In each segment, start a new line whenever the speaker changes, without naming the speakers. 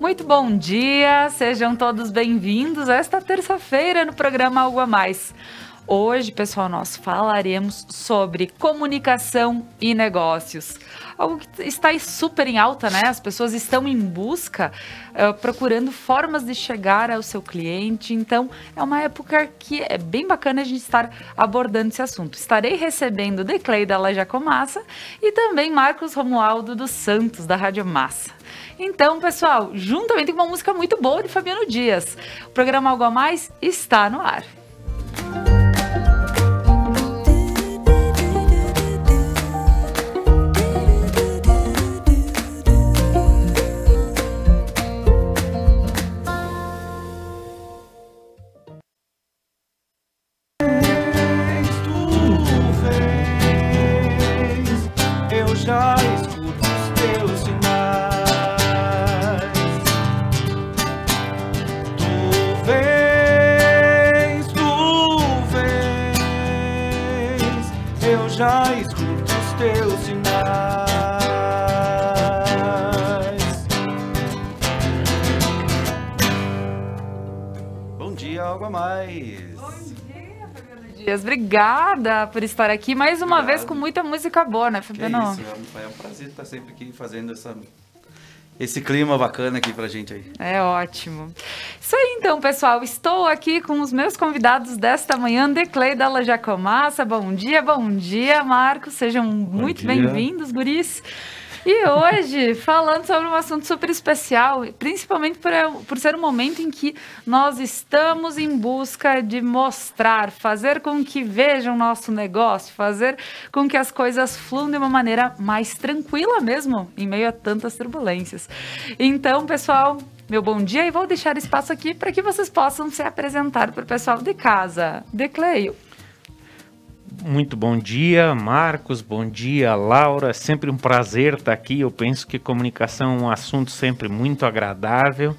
Muito bom dia, sejam todos bem-vindos a esta terça-feira no programa Algo a Mais. Hoje, pessoal, nós falaremos sobre comunicação e negócios. Algo que está super em alta, né? As pessoas estão em busca, procurando formas de chegar ao seu cliente. Então, é uma época que é bem bacana a gente estar abordando esse assunto. Estarei recebendo Declei da La Jacomassa e também Marcos Romualdo dos Santos, da Rádio Massa. Então, pessoal, juntamente com uma música muito boa de Fabiano Dias, o programa Algo a Mais está no ar.
Já escuto os teus sinais. Tu vens, eu já escuto os teus sinais. Bom dia, Algo a Mais.
Obrigada por estar aqui mais uma vez com muita música boa, né, Fabiano?
Isso, é um prazer estar sempre aqui fazendo esse clima bacana aqui pra gente aí.
É ótimo. Isso aí então, pessoal, estou aqui com os meus convidados desta manhã, Declei da La Jacomassa. Bom dia, Marcos, sejam muito bem-vindos, guris. E hoje, falando sobre um assunto super especial, principalmente por ser um momento em que nós estamos em busca de mostrar, fazer com que vejam o nosso negócio, fazer com que as coisas fluam de uma maneira mais tranquila mesmo, em meio a tantas turbulências. Então, pessoal, meu bom dia e vou deixar espaço aqui para que vocês possam se apresentar para o pessoal de casa. Decleio.
Muito bom dia, Marcos, bom dia, Laura, é sempre um prazer estar aqui. Eu penso que comunicação é um assunto sempre muito agradável,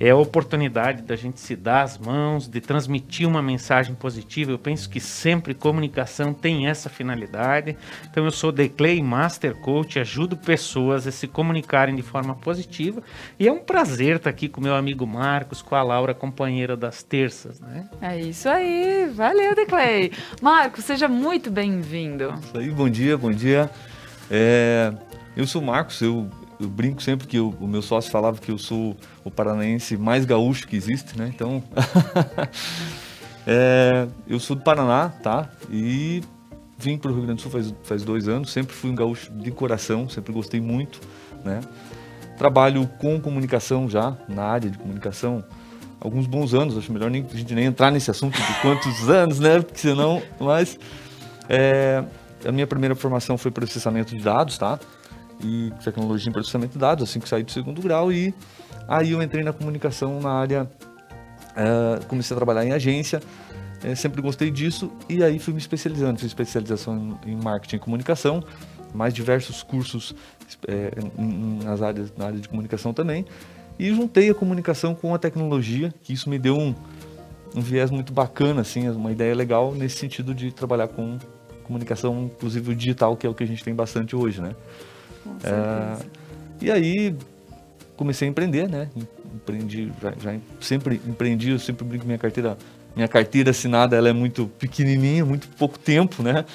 é a oportunidade da gente se dar as mãos, de transmitir uma mensagem positiva. Eu penso que sempre comunicação tem essa finalidade. Então eu sou Declei Master Coach, ajudo pessoas a se comunicarem de forma positiva e é um prazer estar aqui com meu amigo Marcos, com a Laura, companheira das terças, né?
É isso aí, valeu, Declei. Marcos, seja muito bem-vindo.
Isso aí, bom dia. Eu sou o Marcos, eu brinco sempre que o meu sócio falava que eu sou o paranaense mais gaúcho que existe, né? Então, eu sou do Paraná, tá? E vim para o Rio Grande do Sul faz 2 anos, sempre fui um gaúcho de coração, sempre gostei muito, né? Trabalho com comunicação já, na área de comunicação, alguns bons anos, acho melhor a gente nem entrar nesse assunto de quantos anos, né? Porque senão, mas a minha primeira formação foi processamento de dados, tá? E tecnologia em processamento de dados, assim que saí do 2º grau, e aí eu entrei na comunicação na área, comecei a trabalhar em agência, sempre gostei disso, e aí fui me especializando, fiz especialização em marketing e comunicação, mais diversos cursos na área de comunicação também, e juntei a comunicação com a tecnologia, que isso me deu um viés muito bacana, assim, uma ideia legal nesse sentido de trabalhar com comunicação, inclusive o digital, que é o que a gente tem bastante hoje, né? E aí comecei a empreender, né? Sempre empreendi, eu sempre brinco que minha carteira assinada ela é muito pequenininha, muito pouco tempo, né?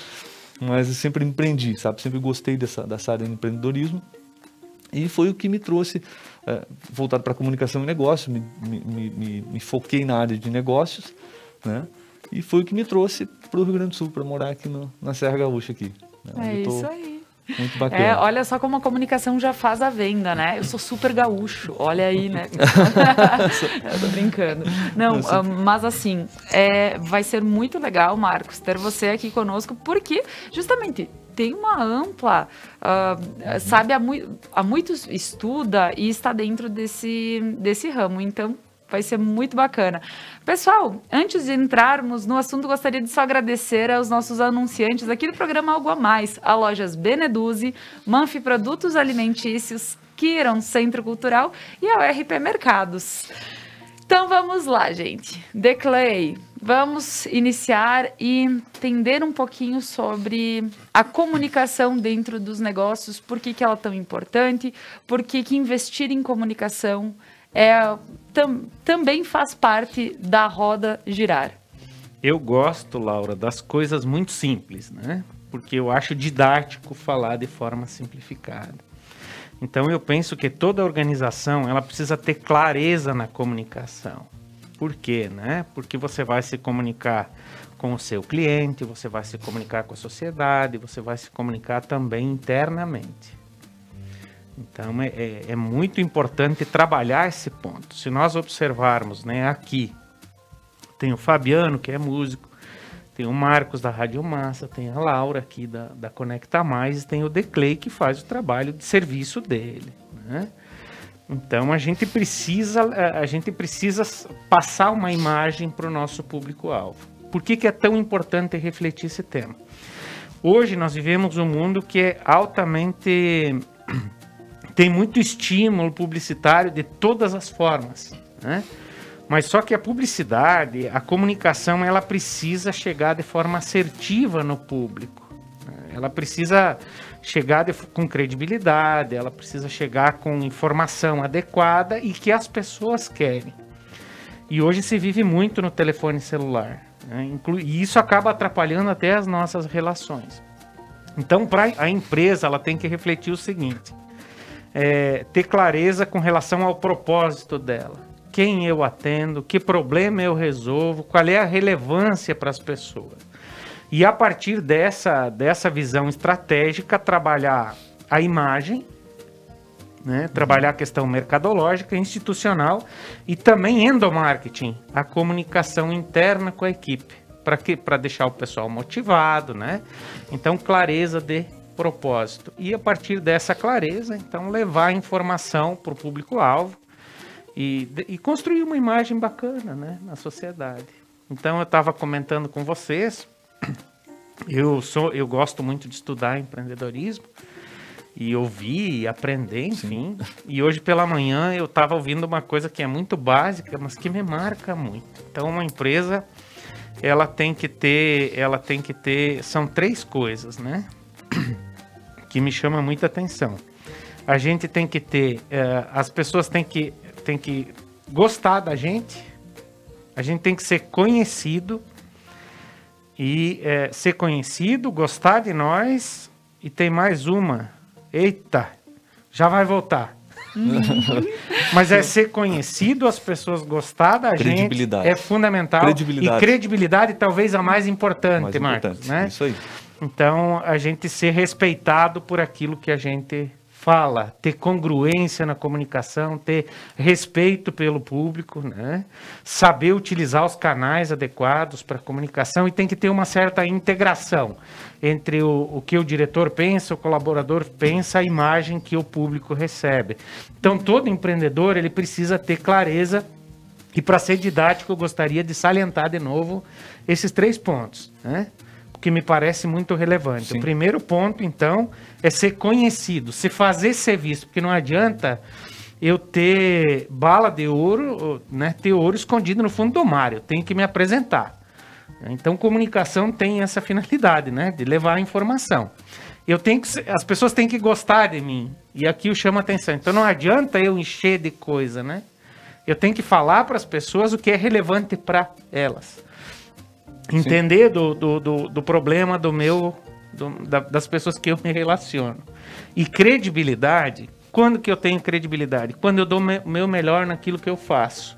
Mas eu sempre empreendi, sabe? Sempre gostei dessa área de empreendedorismo e foi o que me trouxe voltado para comunicação e negócio, me foquei na área de negócios, né? E foi o que me trouxe para o Rio Grande do Sul, para morar aqui na Serra Gaúcha aqui. Né?
Isso aí.
Muito bacana.
Olha só como a comunicação já faz a venda, né? Eu sou super gaúcho, olha aí, né? Eu tô brincando. Não, mas assim, vai ser muito legal, Marcos, ter você aqui conosco, porque justamente tem uma ampla, sabe, há muitos estuda e está dentro desse ramo, então vai ser muito bacana. Pessoal, antes de entrarmos no assunto, gostaria de só agradecer aos nossos anunciantes aqui do programa Algo a Mais, a Lojas Beneduzzi, Manfi Produtos Alimentícios, Kiron Centro Cultural e a RP Mercados. Então vamos lá, gente. Declei, vamos iniciar e entender um pouquinho sobre a comunicação dentro dos negócios, por que ela é tão importante, por que investir em comunicação também faz parte da roda girar.
Eu gosto, Laura, das coisas muito simples, né? Porque eu acho didático falar de forma simplificada. Então eu penso que toda organização ela precisa ter clareza na comunicação. Por quê, né? Porque você vai se comunicar com o seu cliente, você vai se comunicar com a sociedade, você vai se comunicar também internamente. Então é muito importante trabalhar esse ponto. Se nós observarmos, né, aqui, tem o Fabiano, que é músico, tem o Marcos da Rádio Massa, tem a Laura aqui da Conecta Mais, tem o Declay que faz o trabalho de serviço dele, né? Então a gente precisa passar uma imagem para o nosso público-alvo. Por que é tão importante refletir esse tema? Hoje nós vivemos um mundo que é altamente... tem muito estímulo publicitário de todas as formas, né? Mas só que a publicidade, a comunicação, ela precisa chegar de forma assertiva no público. Ela precisa chegar com credibilidade, ela precisa chegar com informação adequada e que as pessoas querem. E hoje se vive muito no telefone celular, né? E isso acaba atrapalhando até as nossas relações. Então, a empresa ela tem que refletir o seguinte, ter clareza com relação ao propósito dela. Quem eu atendo, que problema eu resolvo, qual é a relevância para as pessoas. E a partir dessa visão estratégica, trabalhar a imagem, né? Trabalhar a questão mercadológica, institucional e também endomarketing, a comunicação interna com a equipe, para deixar o pessoal motivado, né? Então, clareza de propósito. E a partir dessa clareza, então, levar a informação para o público-alvo, e construir uma imagem bacana, né, na sociedade. Então eu estava comentando com vocês, eu gosto muito de estudar empreendedorismo e ouvir e aprender, enfim. Sim. E hoje pela manhã eu estava ouvindo uma coisa que é muito básica, mas que me marca muito. Então uma empresa ela tem que ter, são 3 coisas, né, que me chamam muita atenção. A gente tem que ter, as pessoas têm que gostar da gente, a gente tem que ser conhecido, e ser conhecido, gostar de nós, e tem mais uma, eita, já vai voltar. Mas ser conhecido, as pessoas gostar da gente, é fundamental, e credibilidade talvez a mais importante, Marcos, né? Isso aí. Então, a gente ser respeitado por aquilo que a gente fala, ter congruência na comunicação, ter respeito pelo público, né? Saber utilizar os canais adequados para a comunicação, e tem que ter uma certa integração entre o que o diretor pensa, o colaborador pensa, a imagem que o público recebe. Então, todo empreendedor ele precisa ter clareza, e para ser didático eu gostaria de salientar de novo esses 3 pontos, né? Que me parece muito relevante. Sim. O primeiro ponto, então, é ser conhecido, se fazer ser visto, porque não adianta eu ter bala de ouro, né, ter ouro escondido no fundo do mar, eu tenho que me apresentar. Então, comunicação tem essa finalidade, né, de levar a informação. As pessoas têm que gostar de mim, e aqui eu chamo a atenção. Então, não adianta eu encher de coisa, né? Eu tenho que falar para as pessoas o que é relevante para elas. Entender do problema das pessoas que eu me relaciono. E credibilidade, quando que eu tenho credibilidade? Quando eu dou o meu melhor naquilo que eu faço.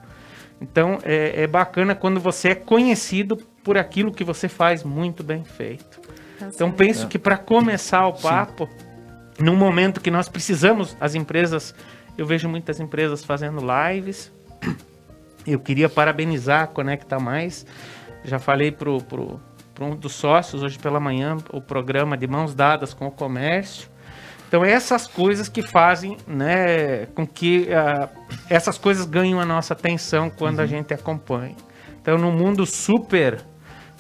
Então, é bacana quando você é conhecido por aquilo que você faz muito bem feito. Então, penso que para começar o papo, num momento que nós precisamos, as empresas, eu vejo muitas empresas fazendo lives, eu queria parabenizar a Conecta Mais. Já falei para um dos sócios hoje pela manhã, o programa de Mãos Dadas com o Comércio. Então, essas coisas que fazem, né, com que essas coisas ganham a nossa atenção quando a gente acompanha. Então, num mundo super,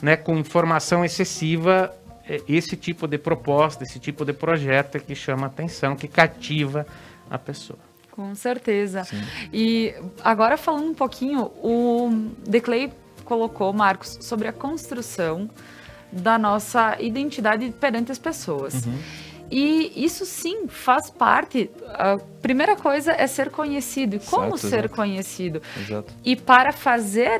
né, com informação excessiva, esse tipo de proposta, esse tipo de projeto é que chama atenção, que cativa a pessoa.
Com certeza.
Sim.
E agora falando um pouquinho, o Declay colocou, Marcos, sobre a construção da nossa identidade perante as pessoas. E isso sim faz parte. A primeira coisa é ser conhecido. E como ser conhecido?
Exato.
E para fazer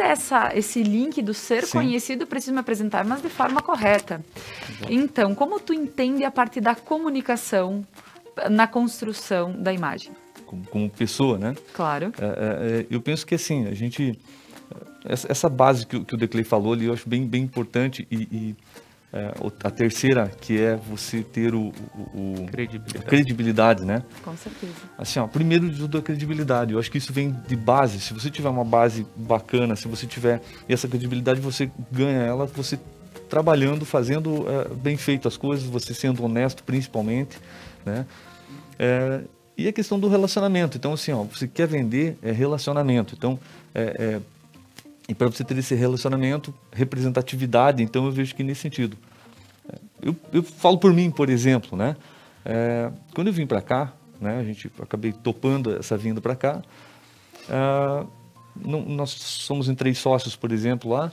esse link do ser
Sim.
conhecido, preciso me apresentar, mas de forma correta.
Exato.
Então, como tu entende a parte da comunicação na construção da imagem?
Como pessoa, né?
Claro.
Eu penso que assim, a gente... Essa base que o Declay falou ali, eu acho bem
credibilidade.
importante. A terceira, que é você ter a credibilidade, né?
Com certeza.
Assim, ó, primeiro de tudo a credibilidade. Eu acho que isso vem de base. Se você tiver uma base bacana, se você tiver essa credibilidade, você ganha ela, você trabalhando, fazendo bem feito as coisas, você sendo honesto principalmente, né? E a questão do relacionamento. Então, assim, ó, você quer vender, relacionamento. Então, e para você ter esse relacionamento, representatividade, então eu vejo que nesse sentido. Eu falo por mim, por exemplo, né? Quando eu vim para cá, né, a gente acabei topando essa vinda para cá. Nós somos em 3 sócios, por exemplo, lá.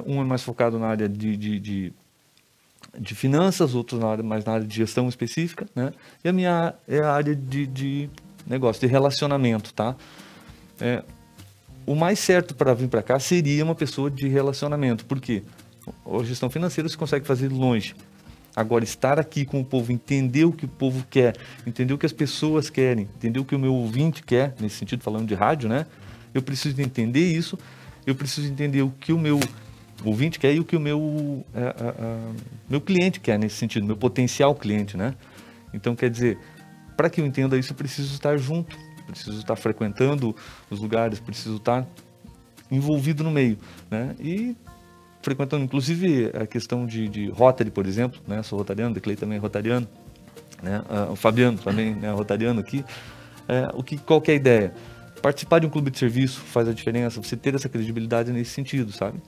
Um é mais focado na área de finanças, outro mais na área de gestão específica, né? E a minha é a área de negócio, de relacionamento, tá? O mais certo para vir para cá seria uma pessoa de relacionamento. Por quê? A gestão financeira você consegue fazer longe. Agora, estar aqui com o povo, entender o que o povo quer, entender o que as pessoas querem, entender o que o meu ouvinte quer, nesse sentido, falando de rádio, né? Eu preciso entender isso, eu preciso entender o que o meu ouvinte quer e o que o meu cliente quer, nesse sentido, meu potencial cliente, né? Então, quer dizer, para que eu entenda isso, eu preciso estar junto. Preciso estar frequentando os lugares, preciso estar envolvido no meio, né? E frequentando, inclusive, a questão de Rotary, por exemplo, né? Sou rotariano, Declay também é rotariano, né? O Fabiano também é rotariano aqui. Qual que é a ideia? Participar de um clube de serviço faz a diferença, você ter essa credibilidade nesse sentido, sabe?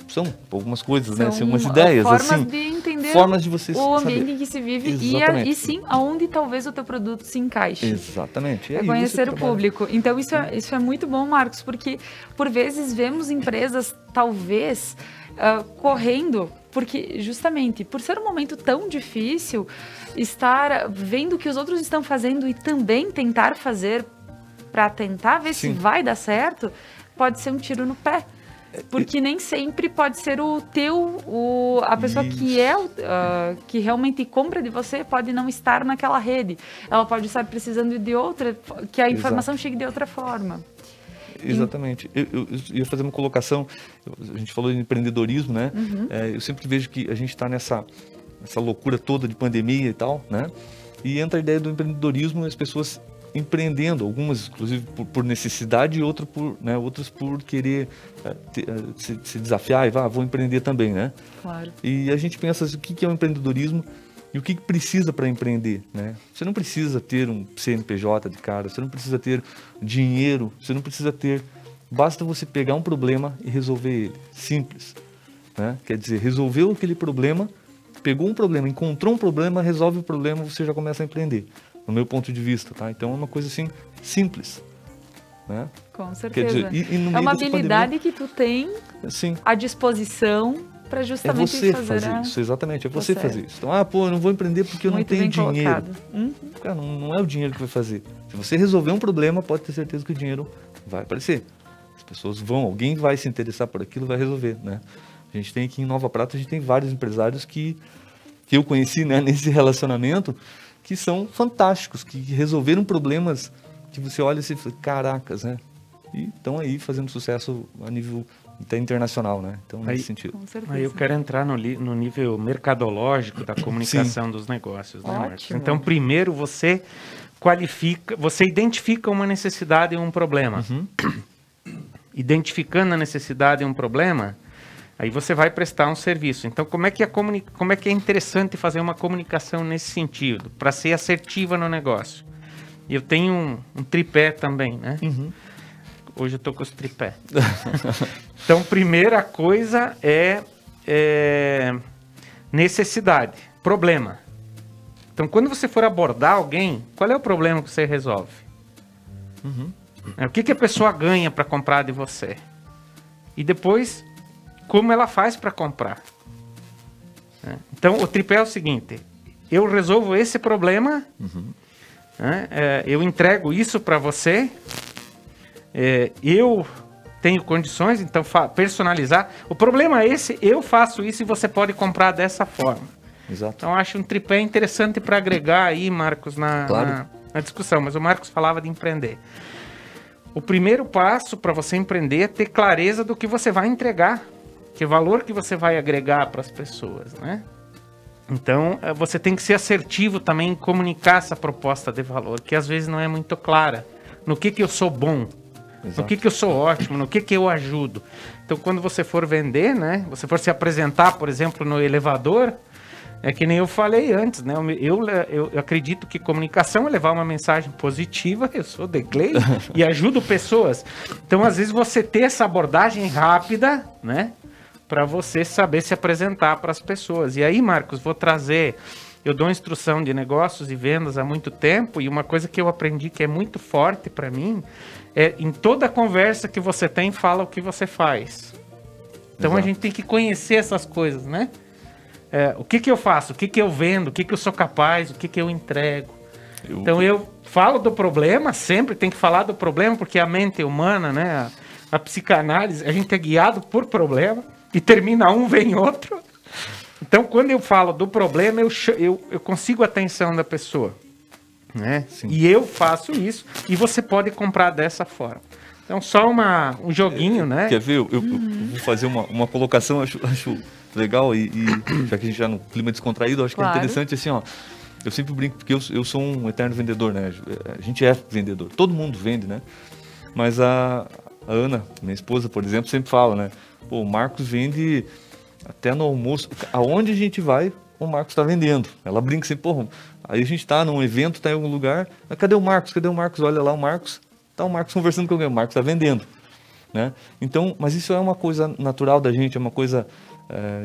São algumas coisas, né? São umas ideias,
formas
assim.
De entender
formas de você
o ambiente
saber.
em que se vive e sim aonde talvez o teu produto se encaixe.
Exatamente.
É conhecer o público. Então isso é muito bom, Marcos, porque por vezes vemos empresas talvez correndo, porque justamente por ser um momento tão difícil, estar vendo o que os outros estão fazendo e também tentar fazer para tentar ver se vai dar certo, pode ser um tiro no pé. Porque nem sempre pode ser a pessoa que realmente compra de você pode não estar naquela rede. Ela pode estar precisando de outra, que a informação chegue de outra forma.
Exatamente. Eu ia fazer uma colocação, a gente falou de empreendedorismo, né?
Uhum.
Eu sempre vejo que a gente está nessa loucura toda de pandemia e tal, né? E entra a ideia do empreendedorismo e as pessoas empreendendo, algumas inclusive por necessidade e outras por querer se desafiar e vou empreender também, né?
Claro.
E a gente pensa assim, o que é o empreendedorismo e o que precisa para empreender, né? Você não precisa ter um CNPJ de cara, você não precisa ter dinheiro, você não precisa ter... Basta você pegar um problema e resolver ele. Simples, né? Quer dizer, resolveu aquele problema, pegou um problema, encontrou um problema, resolve o problema, você já começa a empreender. No meu ponto de vista, tá? Então é uma coisa assim, simples, né?
Com certeza.
Quer dizer, e no meio
é uma
dessa
habilidade
pandemia,
que tu tem
assim,
à disposição para justamente
você fazer isso, exatamente, é você fazer isso. Então, eu não vou empreender porque eu não tenho dinheiro. Cara, não é o dinheiro que vai fazer. Se você resolver um problema, pode ter certeza que o dinheiro vai aparecer. As pessoas alguém vai se interessar por aquilo, vai resolver, né? A gente tem aqui em Nova Prata, a gente tem vários empresários que eu conheci, né, nesse relacionamento, que são fantásticos, que resolveram problemas que você olha e fala, caracas, né? E estão aí fazendo sucesso a nível até internacional, né? Então, nesse sentido.
Com certeza.
Aí eu quero entrar no nível mercadológico da comunicação dos negócios, né, Marcos? Então, primeiro você você identifica uma necessidade e um problema.
Uhum.
Identificando a necessidade e um problema, aí você vai prestar um serviço. Então, como é que é interessante fazer uma comunicação nesse sentido, para ser assertiva no negócio? Eu tenho um tripé também, né?
Uhum.
Hoje eu tô com os tripé. Então, primeira coisa é necessidade, problema. Então, quando você for abordar alguém, qual é o problema que você resolve?
Uhum.
O que a pessoa ganha para comprar de você? E depois, como ela faz para comprar? Então, o tripé é o seguinte: eu resolvo esse problema, né? Eu entrego isso para você, eu tenho condições, então personalizar. O problema é esse, eu faço isso e você pode comprar dessa forma.
Exato.
Então acho um tripé interessante para agregar aí, Marcos, na discussão, mas o Marcos falava de empreender. O primeiro passo para você empreender é ter clareza do que você vai entregar, que valor que você vai agregar para as pessoas, né? Então, você tem que ser assertivo também em comunicar essa proposta de valor, que às vezes não é muito clara. No que eu sou bom, no que eu sou ótimo, no que eu ajudo. Então, quando você for vender, né? Você for se apresentar, por exemplo, no elevador, é que nem eu falei antes, né? Eu acredito que comunicação é levar uma mensagem positiva, eu sou Declay e ajudo pessoas. Então, às vezes, você ter essa abordagem rápida, né? Para você saber se apresentar para as pessoas. E aí, Marcos, vou trazer... Eu dou instrução de negócios e vendas há muito tempo, e uma coisa que eu aprendi que é muito forte para mim, é em toda conversa que você tem, fala o que você faz. Então, a gente tem que conhecer essas coisas, né? O que eu faço, o que eu vendo, o que eu sou capaz, o que eu entrego. Então, eu falo do problema, sempre tem que falar do problema, porque a mente humana, né? A psicanálise, a gente é guiado por problema, e termina um, vem outro. Então, quando eu falo do problema, eu consigo a atenção da pessoa, né? E eu faço isso, e você pode comprar dessa forma. Então, só um joguinho, né?
Quer ver? Eu vou fazer uma colocação, acho legal, e já que a gente já no clima descontraído, acho que é interessante, assim, ó. Eu sempre brinco, porque eu sou um eterno vendedor, né? A gente é vendedor, todo mundo vende, né? Mas a Ana, minha esposa, por exemplo, sempre fala, né? Pô, o Marcos vende até no almoço. Aonde a gente vai, o Marcos está vendendo. Ela brinca assim, pô, aí a gente está num evento, está em algum lugar, mas cadê o Marcos? Cadê o Marcos? Olha lá o Marcos. Tá o Marcos conversando com alguém, o Marcos está vendendo. Né? Então, mas isso é uma coisa natural da gente, é uma coisa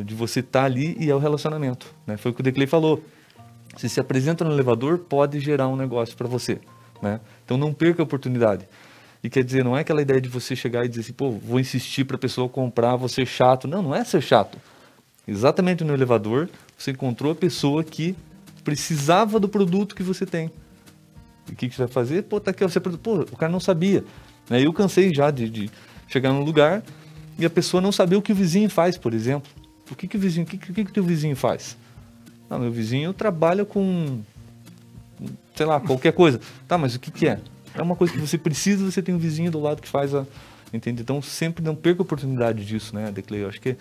de você estar ali e é o relacionamento. Né? Foi o que o Declay falou. Se apresenta no elevador, pode gerar um negócio para você. Né? Então não perca a oportunidade. E quer dizer, não é aquela ideia de você chegar e dizer assim, pô, vou insistir para a pessoa comprar, vou ser chato. Não, não é ser chato. Exatamente no elevador, você encontrou a pessoa que precisava do produto que você tem. E o que você vai fazer? Pô, tá aqui, você, pô, o cara não sabia. Né? Eu cansei já de chegar num lugar e a pessoa não saber o que o vizinho faz, por exemplo. O que o vizinho, o que teu vizinho faz? Não, meu vizinho trabalha com, sei lá, qualquer coisa. Tá, mas o que é? É uma coisa que você precisa, você tem um vizinho do lado que faz a... Entende? Então, sempre não perca a oportunidade disso, né, Declay? Eu acho que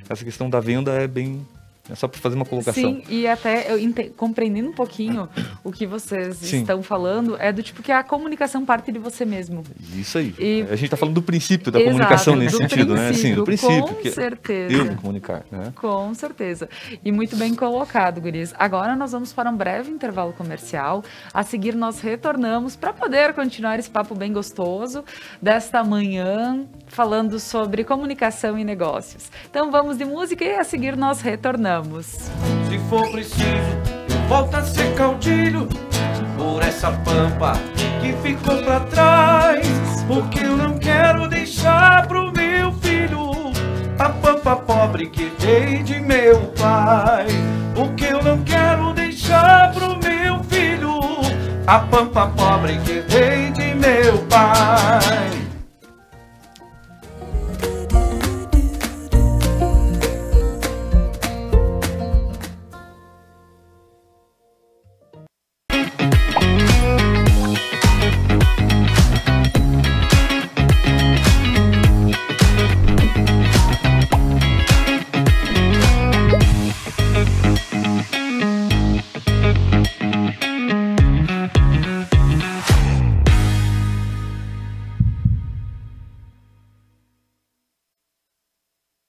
essa questão da venda é bem... É só para fazer uma colocação.
Sim, e até compreendendo um pouquinho o que vocês estão falando, é do tipo que a comunicação parte de você mesmo.
Isso aí. E a gente está falando do princípio da comunicação nesse sentido, né? Sim, do princípio.
Com certeza.
Eu vou comunicar, né?
Com certeza. E muito bem colocado, guris. Agora nós vamos para um breve intervalo comercial. A seguir nós retornamos para poder continuar esse papo bem gostoso desta manhã, falando sobre comunicação e negócios. Então vamos de música e a seguir nós retornamos.
Se for preciso, eu volto a ser caudilho por essa pampa que ficou pra trás, porque eu não quero deixar pro meu filho a pampa pobre que dei de meu pai, porque eu não quero deixar pro meu filho a pampa pobre que dei de meu pai.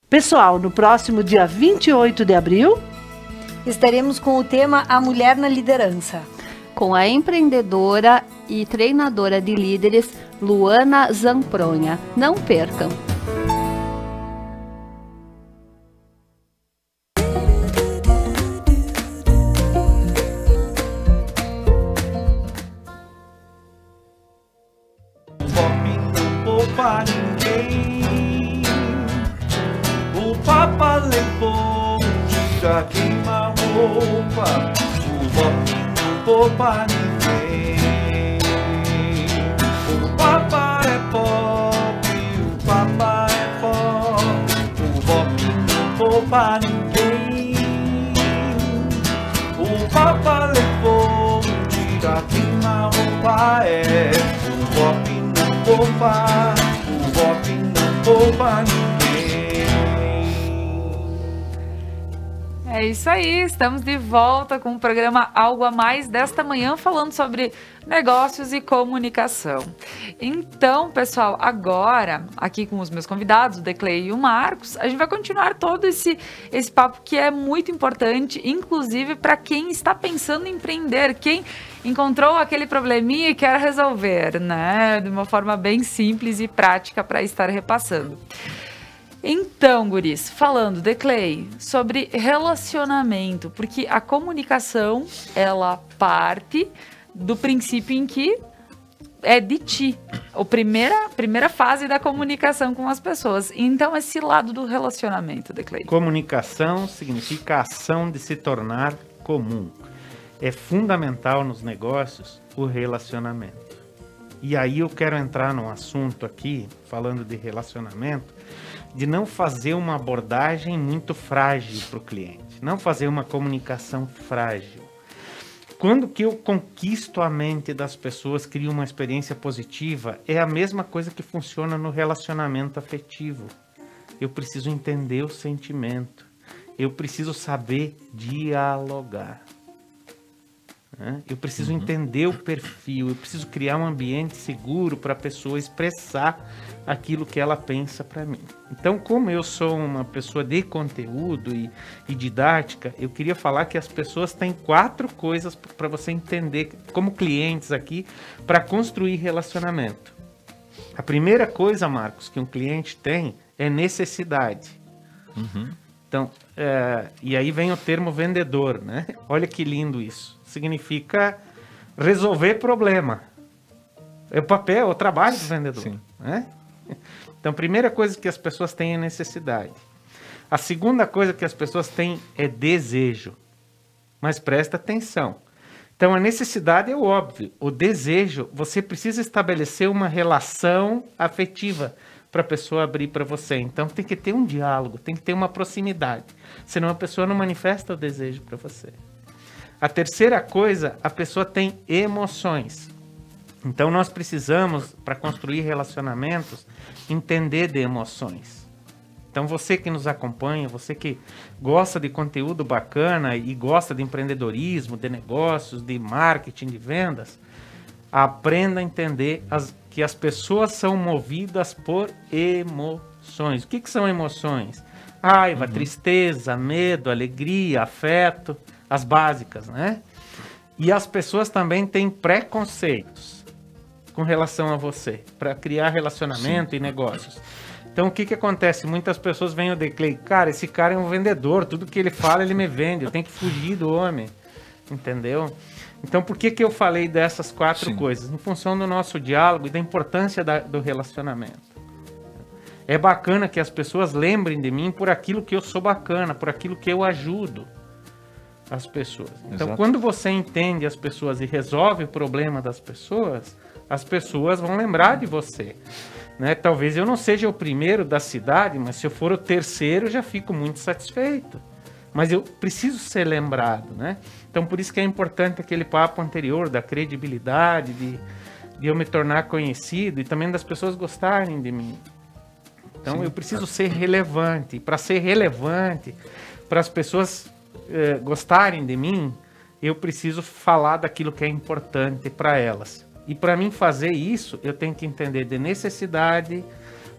Pessoal, no próximo dia 28 de abril,
estaremos com o tema A Mulher na Liderança,
com a empreendedora e treinadora de líderes Luana Zampronha. Não percam!
Papa levou, já queima roupa. O Bop não poupa ninguém. O Papa é pobre, o Papa é pobre. O Bop não poupa ninguém. O Papa levou um tiro aqui na roupa, é. O Bop não poupa, o Bop não poupa ninguém.
É isso aí, estamos de volta com o programa Algo a Mais desta manhã, falando sobre negócios e comunicação. Então, pessoal, agora, aqui com os meus convidados, o Declei e o Marcos, a gente vai continuar todo esse papo que é muito importante, inclusive para quem está pensando em empreender, quem encontrou aquele probleminha e quer resolver, né? De uma forma bem simples e prática para estar repassando. Então, guris, falando, Declei, sobre relacionamento, porque a comunicação, ela parte do princípio em que é de ti, a primeira fase da comunicação com as pessoas. Então, esse lado do relacionamento, Declei.
Comunicação significa a ação de se tornar comum. É fundamental nos negócios o relacionamento. E aí eu quero entrar num assunto aqui, falando de relacionamento, de não fazer uma abordagem muito frágil para o cliente, não fazer uma comunicação frágil. Quando que eu conquisto a mente das pessoas, crio uma experiência positiva, é a mesma coisa que funciona no relacionamento afetivo. Eu preciso entender o sentimento, eu preciso saber dialogar. Eu preciso entender o perfil, eu preciso criar um ambiente seguro para a pessoa expressar aquilo que ela pensa para mim. Então, como eu sou uma pessoa de conteúdo e didática, eu queria falar que as pessoas têm 4 coisas para você entender como clientes aqui para construir relacionamento. A primeira coisa, Marcos, que um cliente tem é necessidade. Então, e aí vem o termo vendedor, né? Olha que lindo isso. Significa resolver problema. É o papel, o trabalho do vendedor.
Sim.
Né? Então, a primeira coisa que as pessoas têm é necessidade. A segunda coisa que as pessoas têm é desejo. Mas presta atenção. Então, a necessidade é o óbvio. O desejo, você precisa estabelecer uma relação afetiva para a pessoa abrir para você. Então, tem que ter um diálogo, tem que ter uma proximidade. Senão, a pessoa não manifesta o desejo para você. A terceira coisa, a pessoa tem emoções. Então, nós precisamos, para construir relacionamentos, entender de emoções. Então, você que nos acompanha, você que gosta de conteúdo bacana e gosta de empreendedorismo, de negócios, de marketing, de vendas, aprenda a entender que as pessoas são movidas por emoções. O que são emoções? Raiva, tristeza, medo, alegria, afeto. As básicas, né? E as pessoas também têm preconceitos com relação a você, para criar relacionamento e negócios. Então, o que acontece? Muitas pessoas vêm ao Declei, cara, esse cara é um vendedor, tudo que ele fala, ele me vende, eu tenho que fugir do homem, entendeu? Então, por que eu falei dessas 4 coisas? Em função do nosso diálogo e da importância do relacionamento. É bacana que as pessoas lembrem de mim por aquilo que eu sou bacana, por aquilo que eu ajudo as pessoas. Então,
Exato.
quando você entende as pessoas e resolve o problema das pessoas, as pessoas vão lembrar de você. Né? Talvez eu não seja o primeiro da cidade, mas se eu for o terceiro, eu já fico muito satisfeito. Mas eu preciso ser lembrado, né? Então, por isso que é importante aquele papo anterior da credibilidade, de eu me tornar conhecido e também das pessoas gostarem de mim. Então, eu preciso ser relevante. Para ser relevante, para as pessoas gostarem de mim, eu preciso falar daquilo que é importante para elas. E para mim fazer isso, eu tenho que entender de necessidade,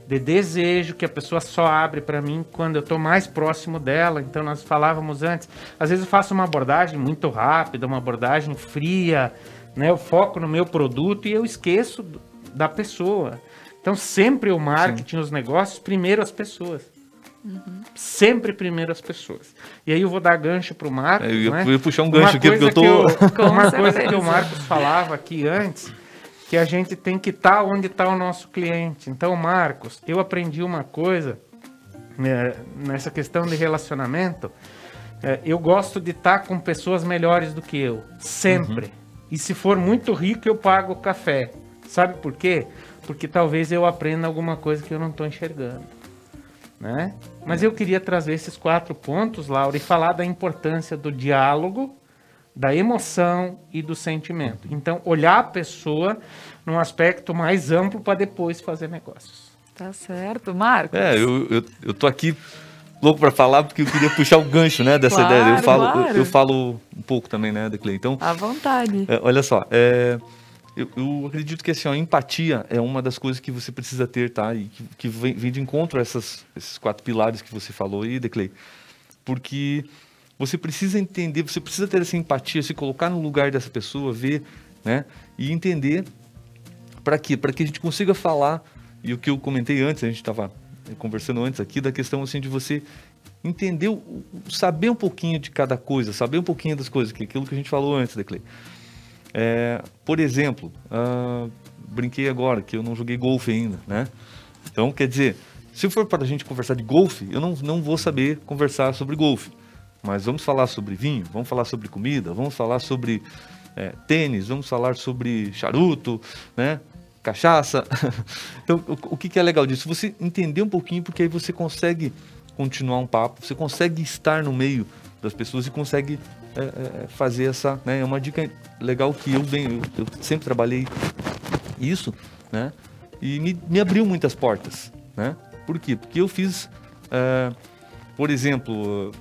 de desejo, que a pessoa só abre para mim quando eu estou mais próximo dela. Então, nós falávamos antes, às vezes eu faço uma abordagem muito rápida, uma abordagem fria, né? Eu foco no meu produto e eu esqueço da pessoa. Então, sempre o marketing, os negócios, primeiro as pessoas. Sempre primeiro as pessoas. E aí eu vou dar gancho para o Marcos.
Eu
né?
ia puxar um gancho aqui, porque eu tô...
Uma coisa que o Marcos falava aqui antes, que a gente tem que estar onde está o nosso cliente. Então, Marcos, eu aprendi uma coisa nessa questão de relacionamento, Eu gosto de estar com pessoas melhores do que eu, sempre. E se for muito rico, eu pago o café. Sabe por quê? Porque talvez eu aprenda alguma coisa que eu não estou enxergando, né? Mas eu queria trazer esses 4 pontos, Laura, e falar da importância do diálogo, da emoção e do sentimento. Então, olhar a pessoa num aspecto mais amplo para depois fazer negócios.
Tá certo, Marcos.
Eu tô aqui louco para falar porque eu queria puxar o gancho, né, dessa
Claro,
ideia.
claro.
Eu falo um pouco também, né, Declei. Então,
À vontade.
olha só, eu acredito que assim, a empatia é uma das coisas que você precisa ter, tá? E que vem de encontro a esses 4 pilares que você falou aí, Declei. Porque você precisa entender, você precisa ter essa empatia, se colocar no lugar dessa pessoa, ver, né? E entender para quê? Para que a gente consiga falar, e o que eu comentei antes, a gente estava conversando antes aqui, da questão assim de você entender, saber um pouquinho de cada coisa, saber um pouquinho das coisas, aquilo que a gente falou antes, Declei. Por exemplo, brinquei agora que eu não joguei golfe ainda, né? Então, quer dizer, se for para a gente conversar de golfe, eu não vou saber conversar sobre golfe. Mas vamos falar sobre vinho, vamos falar sobre comida, vamos falar sobre tênis, vamos falar sobre charuto, né? Cachaça. Então, o que é legal disso? Você entender um pouquinho, porque aí você consegue continuar um papo, você consegue estar no meio das pessoas e consegue fazer essa, né? É uma dica legal que eu sempre trabalhei isso, né? E me abriu muitas portas, né? Por quê? Porque eu fiz, por exemplo,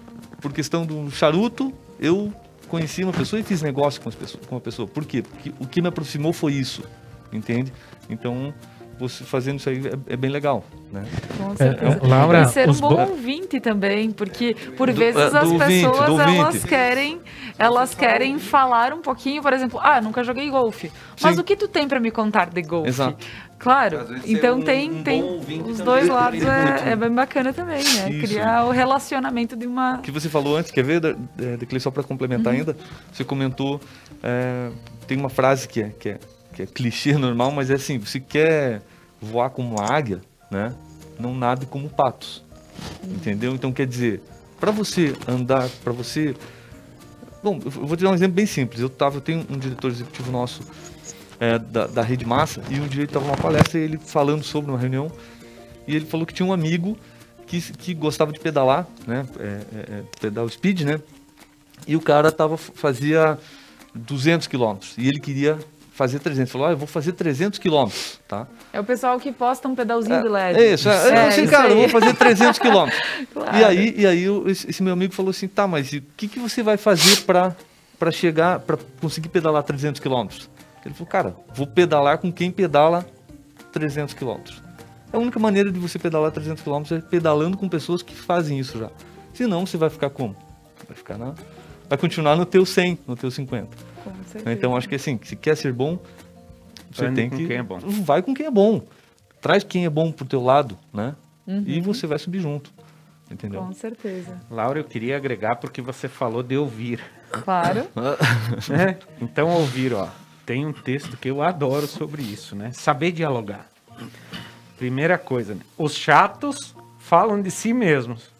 por questão do charuto, eu conheci uma pessoa e fiz negócio com uma pessoa. Por quê? Porque o que me aproximou foi isso, entende? Então, você fazendo isso aí é bem legal, né?
Com certeza.
Laura,
e ser um bom ouvinte também, porque por vezes as pessoas elas querem falar um pouquinho, por exemplo, nunca joguei golfe, mas
Sim.
o que tu tem para me contar de golfe?
Exato.
Claro,
Às vezes
então
ser
tem
bom ouvinte
os
também
dois
é
lados,
muito.
é bem bacana também, né?
Isso.
Criar o relacionamento de uma...
O que você falou antes, quer ver, Declei, só para complementar ainda, você comentou, tem uma frase que é clichê normal, mas é assim, você quer voar como uma águia, né? Não nade como patos, entendeu? Então, quer dizer, para você andar, para você... Bom, eu vou te dar um exemplo bem simples. Eu tenho um diretor executivo nosso da Rede Massa, e um dia ele estava numa palestra e ele falando sobre uma reunião, e ele falou que tinha um amigo que gostava de pedalar, né? Pedal speed, né? E o cara fazia 200 quilômetros, e ele queria fazer 300. Falou, eu vou fazer 300 quilômetros, tá?
É o pessoal que posta um pedalzinho de LED.
É isso, assim, cara, eu vou fazer 300 quilômetros.
Claro.
E aí esse meu amigo falou assim, tá, mas e o que você vai fazer para chegar, para conseguir pedalar 300 quilômetros? Ele falou, cara, vou pedalar com quem pedala 300 quilômetros. A única maneira de você pedalar 300 quilômetros é pedalando com pessoas que fazem isso já. Senão, você vai ficar como? Vai continuar no teu 100, no teu 50.
Com certeza.
Então, acho que assim, se quer ser bom, você
Ande
tem
com
que...
quem é bom.
Vai com quem é bom. Traz quem é bom pro teu lado, né? E você vai subir junto, entendeu?
Com certeza.
Laura, eu queria agregar porque você falou de ouvir.
Claro.
Né? Então, ouvir, ó. Tem um texto que eu adoro sobre isso, né? Saber dialogar. Primeira coisa, né? Os chatos falam de si mesmos.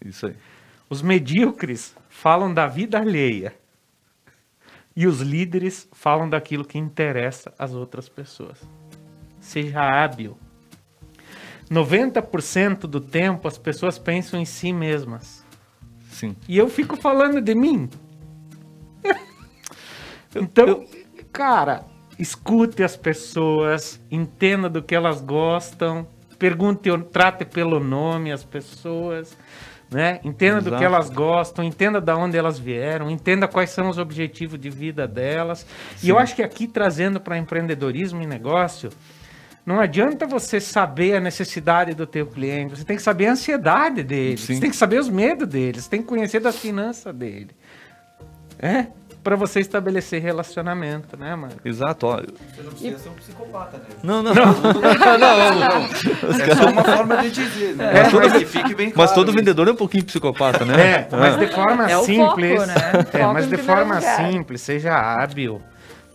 Isso aí.
Os medíocres falam da vida alheia. E os líderes falam daquilo que interessa às outras pessoas. Seja hábil. 90% do tempo as pessoas pensam em si mesmas.
Sim.
E eu fico falando de mim. Então, cara, escute as pessoas, entenda do que elas gostam, pergunte, trate pelo nome as pessoas, né? Entenda do que elas gostam, entenda de onde elas vieram, entenda quais são os objetivos de vida delas. Sim. E eu acho que aqui, trazendo para empreendedorismo e negócio, não adianta você saber a necessidade do teu cliente, você tem que saber a ansiedade dele,
Sim.
você tem que saber os medos dele, você tem que conhecer das finanças dele. Para você estabelecer relacionamento, né, mano?
Exato, ó.
Você não precisa ser um psicopata, né?
Não.
É só uma forma de dizer, né? Mas que fique bem claro.
Mas todo
isso.
vendedor é um pouquinho psicopata, né?
Mas de forma
É o
simples.
foco, né? Foco
Mas
em
de
primeiro
forma
lugar.
simples, seja hábil.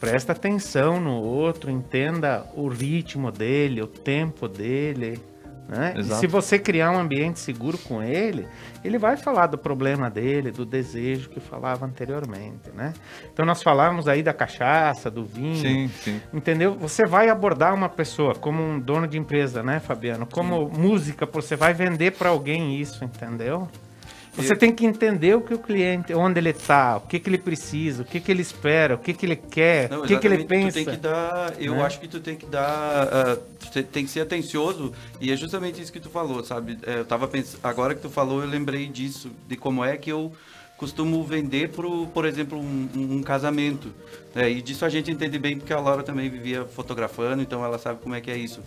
Presta atenção no outro, entenda o ritmo dele, o tempo dele, né? E
Exato.
se você criar um ambiente seguro com ele, ele vai falar do problema dele, do desejo que falava anteriormente, né? Então nós falamos aí da cachaça, do vinho,
Sim, sim.
entendeu? Você vai abordar uma pessoa como um dono de empresa, né, Fabiano? Como música, você vai vender para alguém isso, entendeu? Você tem que entender o que o cliente, onde ele está, o que ele precisa, o que ele espera, o que ele quer,
Não,
o que ele
exatamente,
pensa.
Tu tem que dar, eu
né?
acho que tu tem que dar, tem que ser atencioso, e é justamente isso que tu falou, sabe? Eu tava pensando, agora que tu falou, eu lembrei disso, de como é que eu costumo vender por exemplo, um casamento. Né? E disso a gente entende bem, porque a Laura também vivia fotografando, então ela sabe como é que é isso.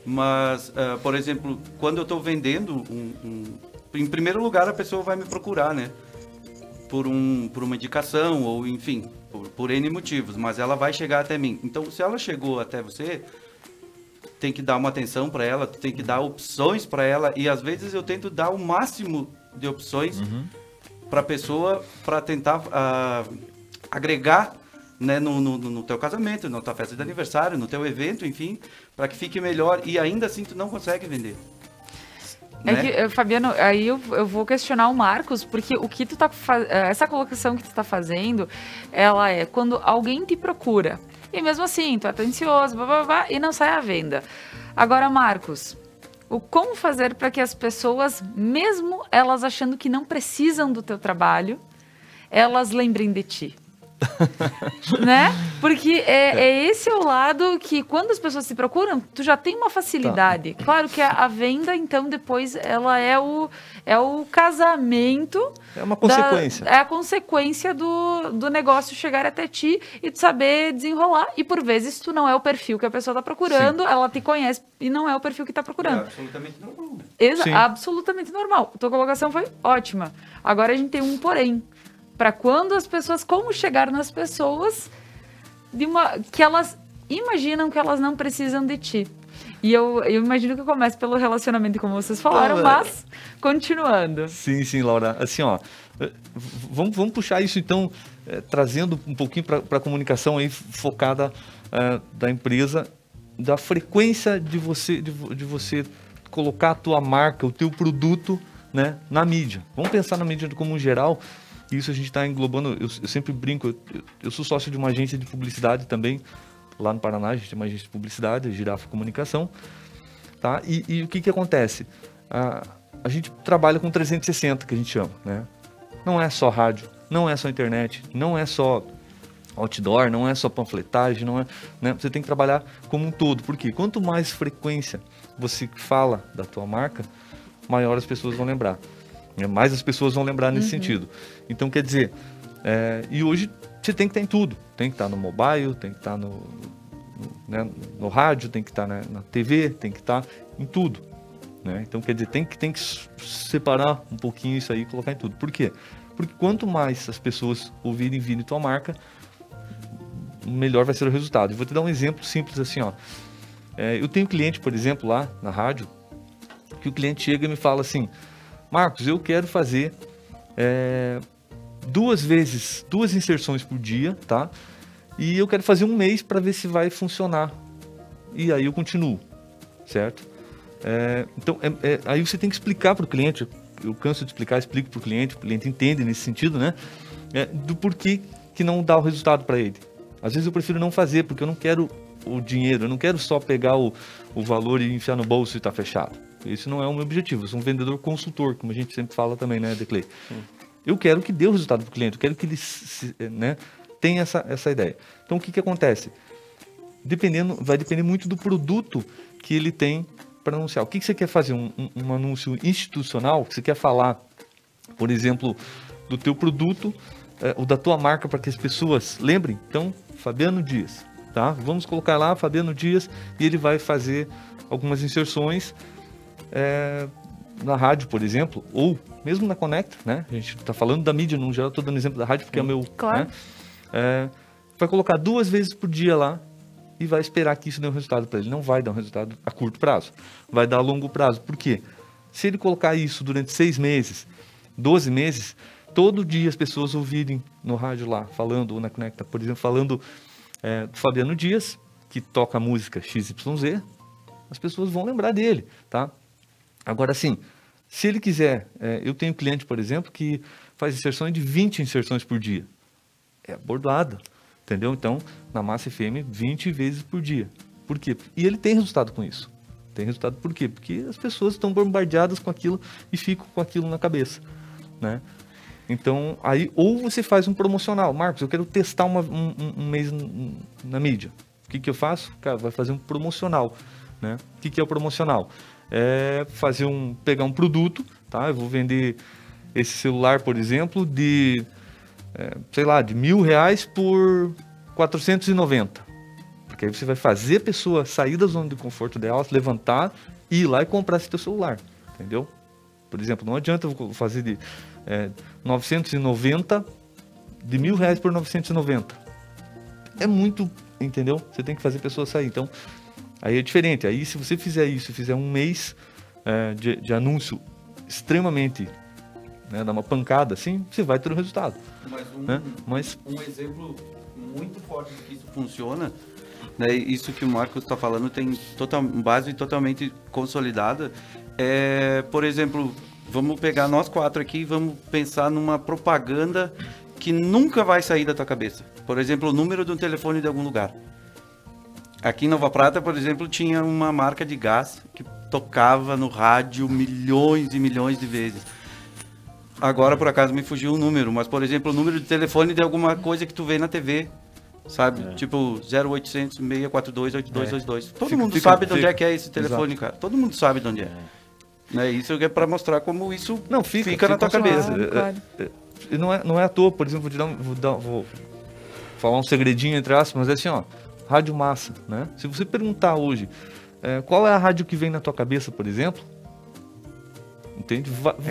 Mas, por exemplo, quando eu estou vendendo em primeiro lugar, a pessoa vai me procurar, né? Por uma indicação, ou enfim, por N motivos, mas ela vai chegar até mim. Então, se ela chegou até você, tem que dar uma atenção para ela, tem que dar opções para ela, e às vezes eu tento dar o máximo de opções para a pessoa, para tentar agregar, né, no teu casamento, na tua festa de aniversário, no teu evento, enfim, para que fique melhor, e ainda assim tu não consegue vender.
É
Né?
que, Fabiano, aí eu vou questionar o Marcos, porque o que tu tá essa colocação que tu tá fazendo, ela é quando alguém te procura, e mesmo assim, tu é atencioso, blá, blá, blá, e não sai à venda. Agora, Marcos, como fazer para que as pessoas, mesmo elas achando que não precisam do teu trabalho, elas lembrem de ti? Né? Porque esse é o lado que quando as pessoas se procuram, tu já tem uma facilidade. Claro que a venda, então, depois ela é o casamento.
É uma consequência.
É a consequência do negócio chegar até ti e tu saber desenrolar. E por vezes tu não é o perfil que a pessoa tá procurando, ela te conhece e não é o perfil que tá
É
procurando.
absolutamente normal, né?
Sim.
Absolutamente normal. Tua colocação foi ótima. Agora a gente tem um porém. Para quando as pessoas, como chegar nas pessoas que elas imaginam que elas não precisam de ti. E eu imagino que eu comece pelo relacionamento, como vocês falaram, mas continuando.
Sim, Laura. Assim, ó, vamos puxar isso então, trazendo um pouquinho para a comunicação aí focada da empresa, da frequência de você colocar a tua marca, o teu produto, né, na mídia. Vamos pensar na mídia como um geral. Isso a gente está englobando, eu sempre brinco, eu sou sócio de uma agência de publicidade também, lá no Paraná, a gente tem uma agência de publicidade, a Girafa Comunicação, tá? E o que acontece? A gente trabalha com 360, que a gente chama, né? Não é só rádio, não é só internet, não é só outdoor, não é só panfletagem, não é, né? Você tem que trabalhar como um todo, porque quanto mais frequência você fala da tua marca, maior as pessoas vão lembrar. Mais as pessoas vão lembrar nesse sentido. Então, quer dizer, e hoje você tem que estar em tudo. Tem que estar no mobile, tem que estar no rádio, tem que estar na TV, tem que estar em tudo. Né? Então, quer dizer, tem que separar um pouquinho isso aí e colocar em tudo. Por quê? Porque quanto mais as pessoas ouvirem vir tua marca, melhor vai ser o resultado. Eu vou te dar um exemplo simples assim, ó. Eu tenho um cliente, por exemplo, lá na rádio, que o cliente chega e me fala assim: Marcos, eu quero fazer 2 inserções por dia, tá? E eu quero fazer um mês para ver se vai funcionar. E aí eu continuo, certo? Então, aí você tem que explicar para o cliente, eu canso de explicar, explico para o cliente entende nesse sentido, né? Do porquê que não dá o resultado para ele. Às vezes eu prefiro não fazer, porque eu não quero o dinheiro, eu não quero só pegar o valor e enfiar no bolso e tá fechado. Esse não é o meu objetivo, eu sou um vendedor consultor, como a gente sempre fala também, né, Declay? Eu quero que dê o resultado para o cliente, eu quero que ele tenha essa ideia. Então, o que acontece? Vai depender muito do produto que ele tem para anunciar. O que você quer fazer? Um anúncio institucional? Você quer falar, por exemplo, do teu produto ou da tua marca para que as pessoas lembrem? Então, Fabiano Dias, tá? Vamos colocar lá Fabiano Dias e ele vai fazer algumas inserções na rádio, por exemplo, ou mesmo na Conecta, né? A gente está falando da mídia no geral, estou dando exemplo da rádio porque é o meu...
Claro.
Né? Vai colocar 2 vezes por dia lá e vai esperar que isso dê um resultado para ele. Não vai dar um resultado a curto prazo, vai dar a longo prazo. Por quê? Se ele colocar isso durante 6 meses, 12 meses, todo dia as pessoas ouvirem no rádio lá, falando, ou na Conecta, por exemplo, falando do Fabiano Dias, que toca a música XYZ, as pessoas vão lembrar dele, tá? Agora, assim, se ele quiser, eu tenho cliente, por exemplo, que faz inserções de 20 inserções por dia. É bordoada, entendeu? Então, na Massa FM, 20 vezes por dia. Por quê? E ele tem resultado com isso. Tem resultado por quê? Porque as pessoas estão bombardeadas com aquilo e ficam com aquilo na cabeça, né? Então, aí, ou você faz um promocional. Marcos, eu quero testar um mês na mídia. O que eu faço? Cara, vai fazer um promocional, né? O que é o promocional? É pegar um produto, tá? Eu vou vender esse celular, por exemplo, de, sei lá, de R$1.000 por 490. Porque aí você vai fazer a pessoa sair da zona de conforto dela, se levantar e ir lá e comprar esse teu celular, entendeu? Por exemplo, não adianta eu fazer de 990, de R$1.000 por 990. É muito, entendeu? Você tem que fazer a pessoa sair. Então, aí é diferente. Aí, se você fizer isso, fizer um mês de anúncio extremamente, né, dar uma pancada assim, você vai ter um resultado.
Mas um exemplo muito forte de que isso funciona, né, isso que o Marcos está falando tem base totalmente consolidada. Por exemplo, vamos pegar nós 4 aqui e vamos pensar numa propaganda que nunca vai sair da tua cabeça. Por exemplo, o número de um telefone de algum lugar. Aqui em Nova Prata, por exemplo, tinha uma marca de gás que tocava no rádio milhões e milhões de vezes. Agora, por acaso, me fugiu o número, mas, por exemplo, o número de telefone de alguma coisa que tu vê na TV, sabe? Tipo 0800 642 8222. Todo mundo sabe de onde é que é esse telefone, cara. Todo mundo sabe de onde é. Né? Isso é para mostrar como isso fica na tua cabeça.
Claro.
Não é à toa, por exemplo, vou falar um segredinho entre aspas, mas é assim, ó, Rádio Massa, né? Se você perguntar hoje, qual é a rádio que vem na tua cabeça, por exemplo, entende?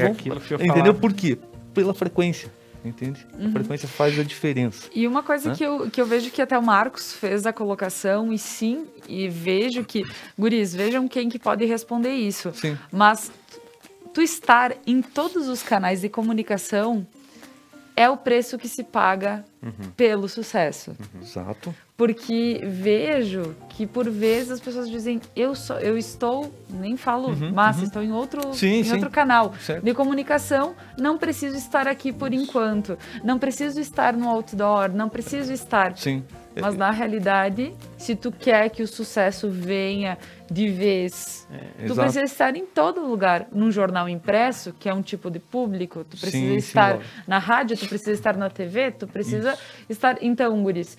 Aquilo que eu
entendeu?
falava.
Por quê? Pela frequência, entende? A frequência faz a diferença.
E uma coisa que eu vejo que até o Marcos fez a colocação, e vejo que, guris, vejam quem que pode responder isso.
Sim.
Mas tu estar em todos os canais de comunicação é o preço que se paga pelo sucesso.
Exato.
Porque vejo que por vezes as pessoas dizem, eu estou, nem falo massa, estou em outro canal
Certo.
de comunicação, não preciso estar aqui por enquanto, não preciso estar no outdoor, não preciso estar.
Sim.
Mas na realidade, se tu quer que o sucesso venha de vez, tu
exato.
precisa estar em todo lugar. Num jornal impresso, que é um tipo de público, tu precisa
Sim,
estar
lógico.
na rádio, tu precisa estar na TV, tu precisa estar... Então, guris,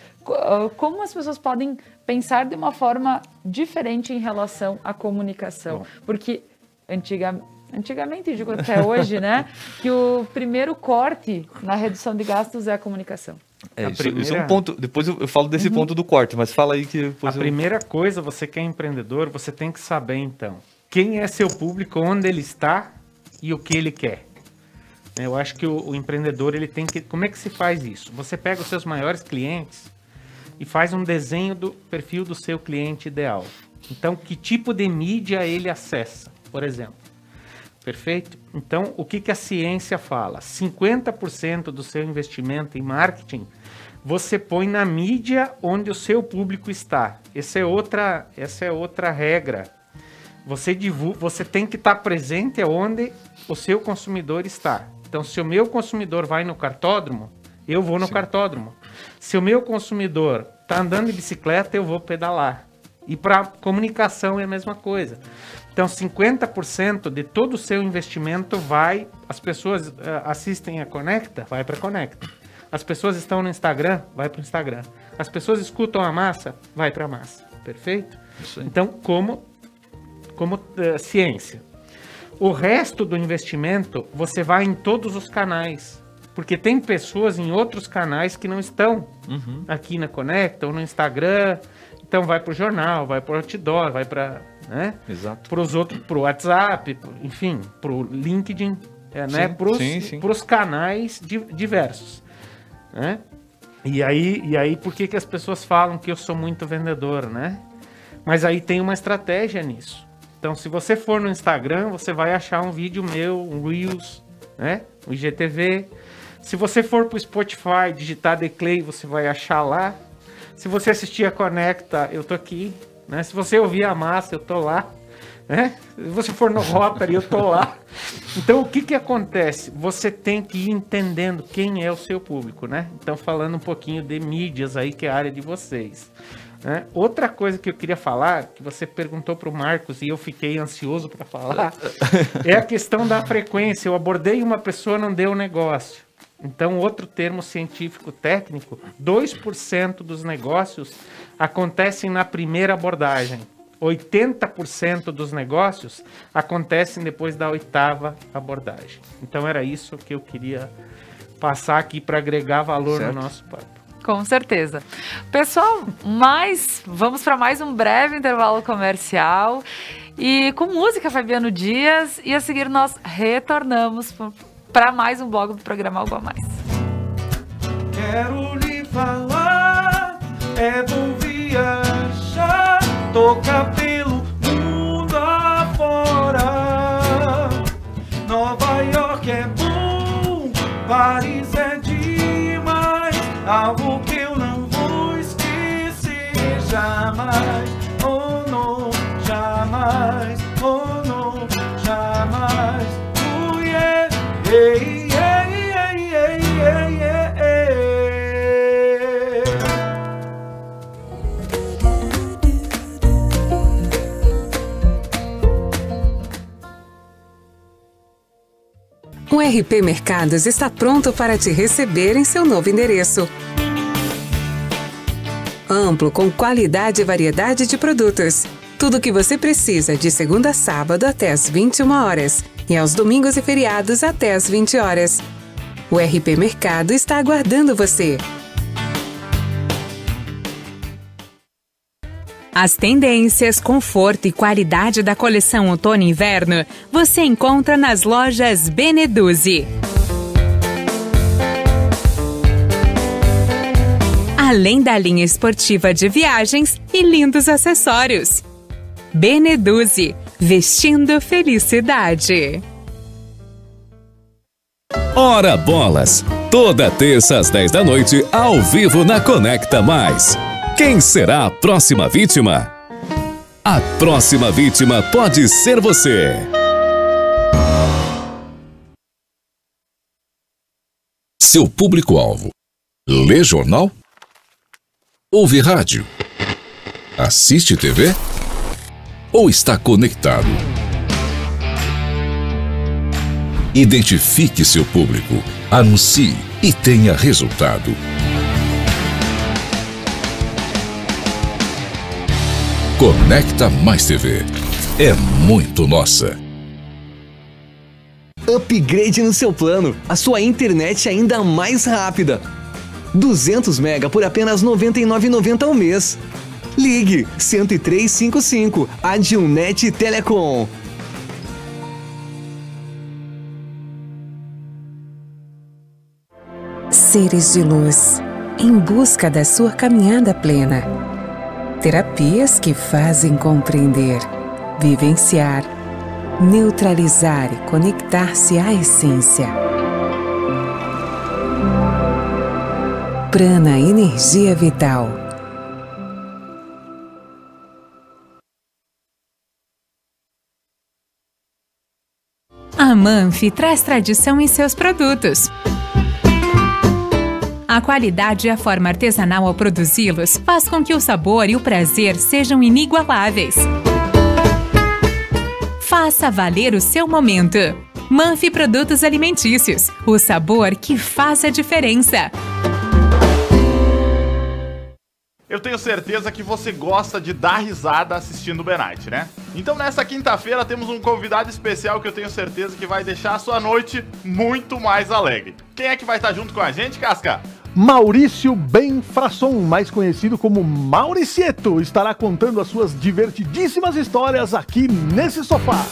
como as pessoas podem pensar de uma forma diferente em relação à comunicação?
Bom.
Porque antigamente, digo até hoje, né, que o primeiro corte na redução de gastos é a comunicação.
Isso é um ponto. Depois eu falo desse ponto do corte, mas fala aí que depois
Primeira coisa, você que é empreendedor, você tem que saber, então, quem é seu público, onde ele está e o que ele quer. Eu acho que o empreendedor, ele tem que... Como é que se faz isso? Você pega os seus maiores clientes e faz um desenho do perfil do seu cliente ideal. Então, que tipo de mídia ele acessa, por exemplo. Perfeito? Então, o que a ciência fala? 50% do seu investimento em marketing, você põe na mídia onde o seu público está. Essa é outra regra. Você tem que estar presente onde o seu consumidor está. Então, se o meu consumidor vai no cartódromo, eu vou no cartódromo. Se o meu consumidor está andando de bicicleta, eu vou pedalar. E para comunicação é a mesma coisa. Então, 50% de todo o seu investimento vai... As pessoas assistem a Conecta, vai para Conecta. As pessoas estão no Instagram, vai para o Instagram. As pessoas escutam a Massa, vai para a Massa. Perfeito?
Isso aí.
Então, como ciência. O resto do investimento, você vai em todos os canais. Porque tem pessoas em outros canais que não estão aqui na Conecta ou no Instagram. Então, vai para o jornal, vai para o outdoor, vai para... Né?
Exato.
Para os outros, para o WhatsApp, enfim, para o LinkedIn, né? Para os canais diversos, né? E aí, por que as pessoas falam que eu sou muito vendedor, né? Mas aí tem uma estratégia nisso. Então, se você for no Instagram, você vai achar um vídeo meu, um Reels, né? Um IGTV. Se você for para o Spotify, digitar The Clay, você vai achar lá. Se você assistir a Conecta, eu tô aqui. Né? Se você ouvir a Massa, eu tô lá. Se você for no Rotary, eu tô lá. Então, o que acontece? Você tem que ir entendendo quem é o seu público, né? Então, falando um pouquinho de mídias aí, que é a área de vocês. Outra coisa que eu queria falar, que você perguntou para o Marcos e eu fiquei ansioso para falar, é a questão da frequência. Eu abordei uma pessoa, não deu negócio. Então, outro termo científico técnico, 2% dos negócios acontecem na primeira abordagem. 80% dos negócios acontecem depois da 8ª abordagem. Então, era isso que eu queria passar aqui para agregar valor no nosso papo.
Com certeza. Pessoal, vamos para mais um breve intervalo comercial e com música Fabiano Dias, e a seguir nós retornamos para mais um bloco do programa Algo a Mais.
Quero lhe falar, é bom viajar, tocar pelo mundo afora. Nova York é bom, Paris é demais, algo que eu não vou esquecer jamais. Oh não, jamais, oh não, jamais. Oh yeah, hey, yeah, yeah, yeah, yeah, yeah, yeah.
O RP Mercados está pronto para te receber em seu novo endereço. Amplo, com qualidade e variedade de produtos. Tudo o que você precisa de segunda a sábado até às 21 horas e aos domingos e feriados até às 20 horas. O RP Mercado está aguardando você.
As tendências, conforto e qualidade da coleção outono e inverno você encontra nas lojas Beneduzzi. Além da linha esportiva de viagens e lindos acessórios. Beneduzzi, vestindo felicidade.
Ora Bolas, toda terça às 10 da noite, ao vivo na Conecta Mais. Quem será a próxima vítima? A próxima vítima pode ser você. Seu público-alvo: lê jornal? Ouve rádio? Assiste TV? Ou está conectado? Identifique seu público, anuncie e tenha resultado. Conecta Mais TV. É muito nossa.
Upgrade no seu plano. A sua internet ainda mais rápida. 200 mega por apenas R$ 99,90 ao mês. Ligue 10355. Adilnet Telecom.
Seres de luz, em busca da sua caminhada plena. Terapias que fazem compreender, vivenciar, neutralizar e conectar-se à essência. Prana Energia Vital.
A Manfi traz tradição em seus produtos. A qualidade e a forma artesanal ao produzi-los faz com que o sabor e o prazer sejam inigualáveis. Faça valer o seu momento. Manfi Produtos Alimentícios, o sabor que faz a diferença.
Eu tenho certeza que você gosta de dar risada assistindo o B-Night, né? Então nessa quinta-feira temos um convidado especial que eu tenho certeza que vai deixar a sua noite muito mais alegre. Quem é que vai estar junto com a gente, Casca?
Maurício Benfrasson, mais conhecido como Mauricieto, estará contando as suas divertidíssimas histórias aqui nesse sofá.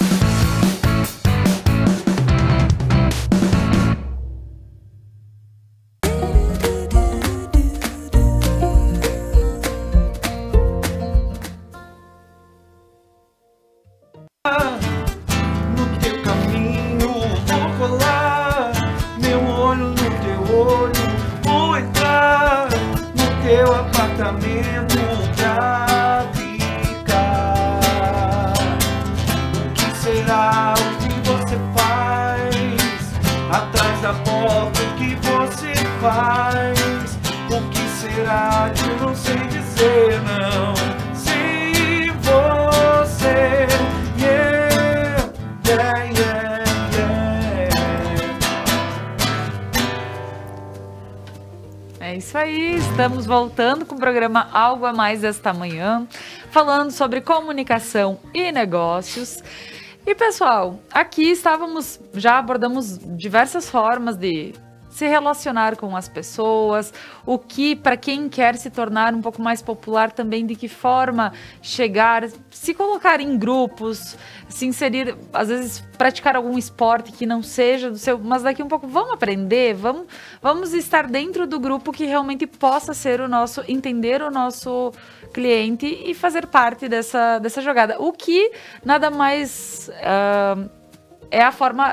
No teu caminho vou colar, meu olho no teu olho. Vou entrar no teu apartamento pra ficar.
aí, estamos voltando com o programa Algo a Mais esta manhã, falando sobre comunicação e negócios. E pessoal, aqui já abordamos diversas formas de se relacionar com as pessoas, o que, para quem quer se tornar um pouco mais popular também, de que forma chegar, se colocar em grupos, se inserir, às vezes praticar algum esporte que não seja do seu, mas daqui um pouco vamos aprender, vamos estar dentro do grupo que realmente possa ser entender o nosso cliente e fazer parte dessa jogada. O que nada mais...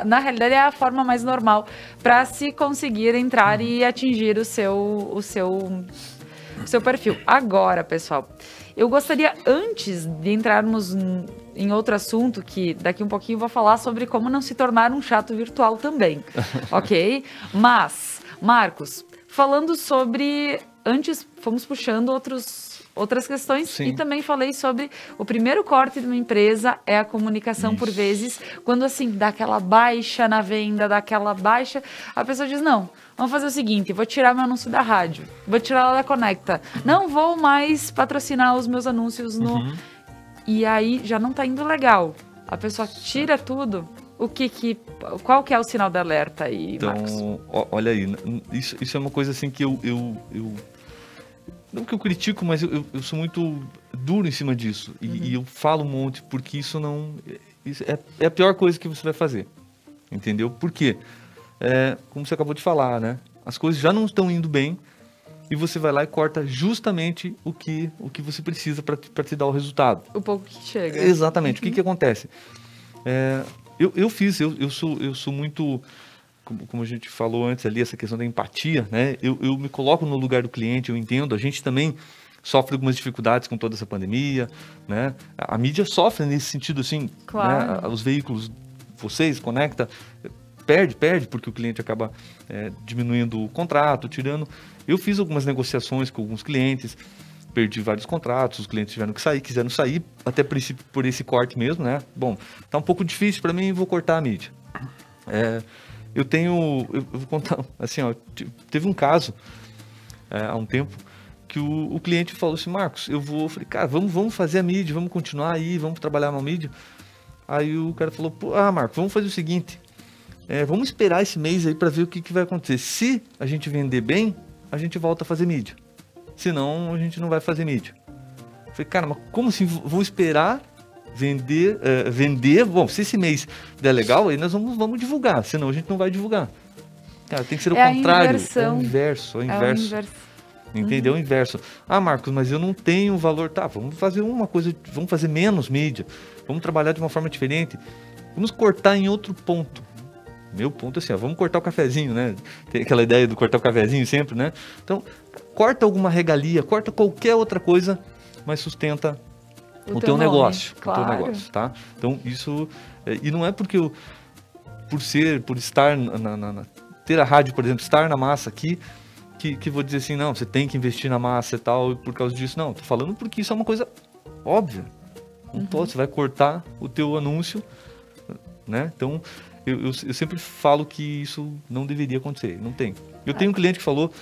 na realidade, é a forma mais normal para se conseguir entrar e atingir o seu perfil. Agora, pessoal, eu gostaria, antes de entrarmos em outro assunto, que daqui um pouquinho eu vou falar sobre como não se tornar um chato virtual também, ok? Mas, Marcos, falando sobre... Antes, fomos puxando outras questões. Sim. E também falei sobre o primeiro corte de uma empresa é a comunicação. Isso. Por vezes, quando assim, dá aquela baixa na venda, dá aquela baixa, a pessoa diz, não, vamos fazer o seguinte, vou tirar meu anúncio da rádio, vou tirar lá da Conecta, não vou mais patrocinar os meus anúncios no... E aí já não tá indo legal. A pessoa tira tudo. Qual que é o sinal de alerta aí, Marcos?
Então, olha aí, isso é uma coisa assim que eu não que eu critico, mas eu sou muito duro em cima disso. E eu falo um monte, porque isso é a pior coisa que você vai fazer. Entendeu? Por quê? Como você acabou de falar, né? As coisas já não estão indo bem e você vai lá e corta justamente o que você precisa para te dar o resultado.
O pouco que chega.
Exatamente. O que acontece? Eu sou muito... Como a gente falou antes ali, essa questão da empatia, né? Eu me coloco no lugar do cliente, eu entendo. A gente também sofre algumas dificuldades com toda essa pandemia, né? A mídia sofre nesse sentido, assim,
claro.
Né? Os veículos, vocês, Conecta, perde, porque o cliente acaba diminuindo o contrato, tirando. Eu fiz algumas negociações com alguns clientes, perdi vários contratos, os clientes quiseram sair, até por esse corte mesmo, né? Bom, tá um pouco difícil para mim, vou cortar a mídia. Eu vou contar, assim, ó, teve um caso há um tempo que o cliente falou assim, Marcos, eu falei, cara, vamos fazer a mídia, vamos continuar aí, vamos trabalhar na mídia. Aí o cara falou, Marcos, vamos fazer o seguinte, vamos esperar esse mês aí para ver o que vai acontecer. Se a gente vender bem, a gente volta a fazer mídia. Senão, a gente não vai fazer mídia. Eu falei, cara, mas como assim, vou esperar... Vender, bom, se esse mês der legal, aí nós vamos divulgar, senão a gente não vai divulgar. Cara, tem que ser o contrário. É o inverso. Entendeu? O inverso. Marcos, mas eu não tenho valor. Tá, vamos fazer uma coisa, vamos fazer menos mídia, vamos trabalhar de uma forma diferente, vamos cortar em outro ponto. Meu ponto é assim, vamos cortar o cafezinho, né? Tem aquela ideia do cortar o cafezinho sempre, né? Então, corta alguma regalia, corta qualquer outra coisa, mas sustenta o teu negócio, claro. O teu negócio, tá? Então, isso... E não é porque por estar ter a rádio, por exemplo, estar na massa aqui, que vou dizer assim, não, você tem que investir na massa e tal, por causa disso. Não, tô falando porque isso é uma coisa óbvia. Você vai cortar o teu anúncio, né? Então, eu sempre falo que isso não deveria acontecer, não tem. Eu tenho um cliente que falou,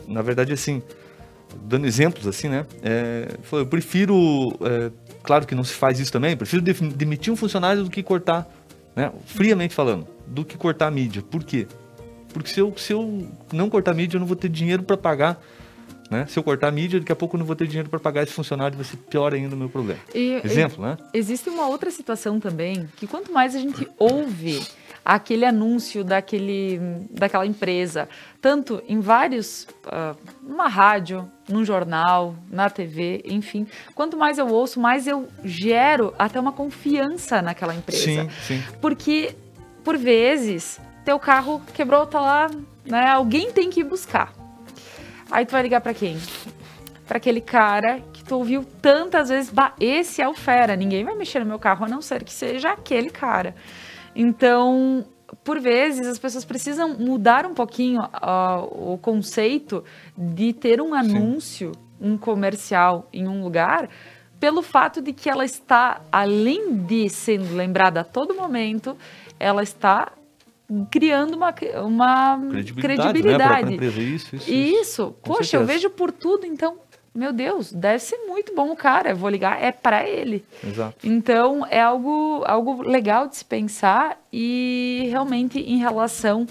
na verdade, assim... dando exemplos assim, né? Eu prefiro, claro que não se faz isso também, prefiro demitir um funcionário do que cortar, né? Friamente falando, do que cortar a mídia. Por quê? Porque se eu não cortar a mídia, eu não vou ter dinheiro para pagar, né? Se eu cortar a mídia, daqui a pouco eu não vou ter dinheiro para pagar esse funcionário, vai ser pior ainda o meu problema. Exemplo, né?
Existe uma outra situação também, que quanto mais a gente ouve aquele anúncio daquela empresa, tanto em vários, numa rádio, num jornal, na TV, enfim, quanto mais eu ouço, mais eu gero até uma confiança naquela empresa.
Sim.
Porque, por vezes, teu carro quebrou, tá lá, né? Alguém tem que ir buscar. Aí tu vai ligar pra quem? Pra aquele cara que tu ouviu tantas vezes, esse é o fera, ninguém vai mexer no meu carro, a não ser que seja aquele cara. Então, por vezes, as pessoas precisam mudar um pouquinho o conceito de ter um anúncio, um comercial em um lugar, pelo fato de que ela está, além de sendo lembrada a todo momento, ela está criando uma credibilidade.
Né? Para a empresa. Isso.
Poxa, eu vejo por tudo, então, meu Deus, deve ser muito bom o cara, eu vou ligar, é para ele.
Exato.
Então, é algo legal de se pensar e realmente em relação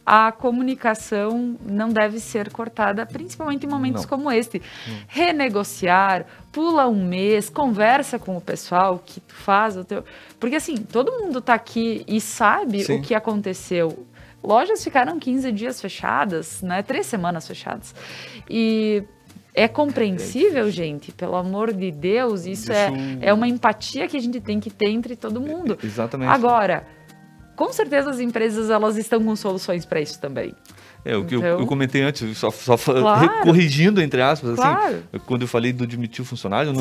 à comunicação não deve ser cortada, principalmente em momentos como este. Renegociar, pula um mês, conversa com o pessoal que tu faz o teu... Porque assim, todo mundo tá aqui e sabe o que aconteceu. Lojas ficaram 15 dias fechadas, né? 3 semanas fechadas. E é compreensível, gente, pelo amor de Deus, isso é uma empatia que a gente tem que ter entre todo mundo.
Exatamente.
Agora, com certeza as empresas elas estão com soluções para isso também.
O que eu comentei antes, só corrigindo, entre aspas, assim, quando eu falei do demitir o funcionário,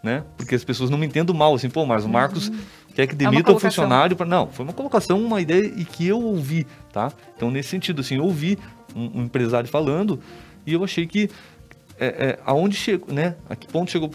né? Porque as pessoas não me entendem mal, assim, mas o Marcos quer que demita o funcionário. Não, foi uma colocação, uma ideia e que eu ouvi, tá? Então, nesse sentido, assim, eu ouvi um empresário falando e eu achei que aonde chegou, né? A que ponto chegou?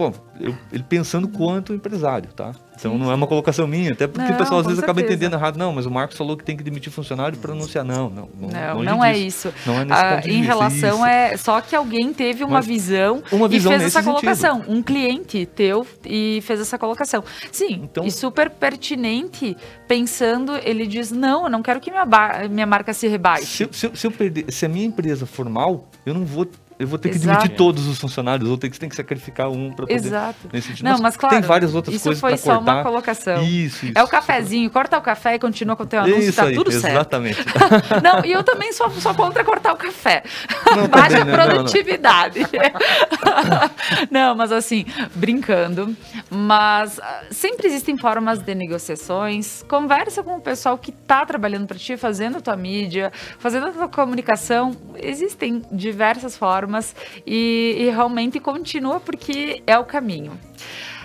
Ele pensando quanto empresário, tá? Então não é uma colocação minha, até porque o pessoal às vezes acaba entendendo errado. Não, mas o Marcos falou que tem que demitir funcionário para anunciar. Não
é isso.
Não é nesse ponto de vista.
Em relação só que alguém teve uma visão e fez essa colocação. Um cliente teu e fez essa colocação. Sim, então, e super pertinente, pensando, ele diz, não, eu não quero que minha marca se rebaixe.
Se a minha empresa for mal, eu vou ter que demitir todos os funcionários, ou tem que sacrificar um para poder...
Exato.
Nesse sentido.
Não, mas claro,
tem várias outras coisas para cortar.
Isso foi só uma colocação.
Isso.
É o cafezinho, corta o café e continua com o teu anúncio, tá tudo certo.
Exatamente.
Não, e eu também sou contra cortar o café. Baixa produtividade. Não, mas assim, brincando, mas sempre existem formas de negociações, conversa com o pessoal que tá trabalhando para ti, fazendo a tua mídia, fazendo a tua comunicação, existem diversas formas e realmente continua porque é o caminho.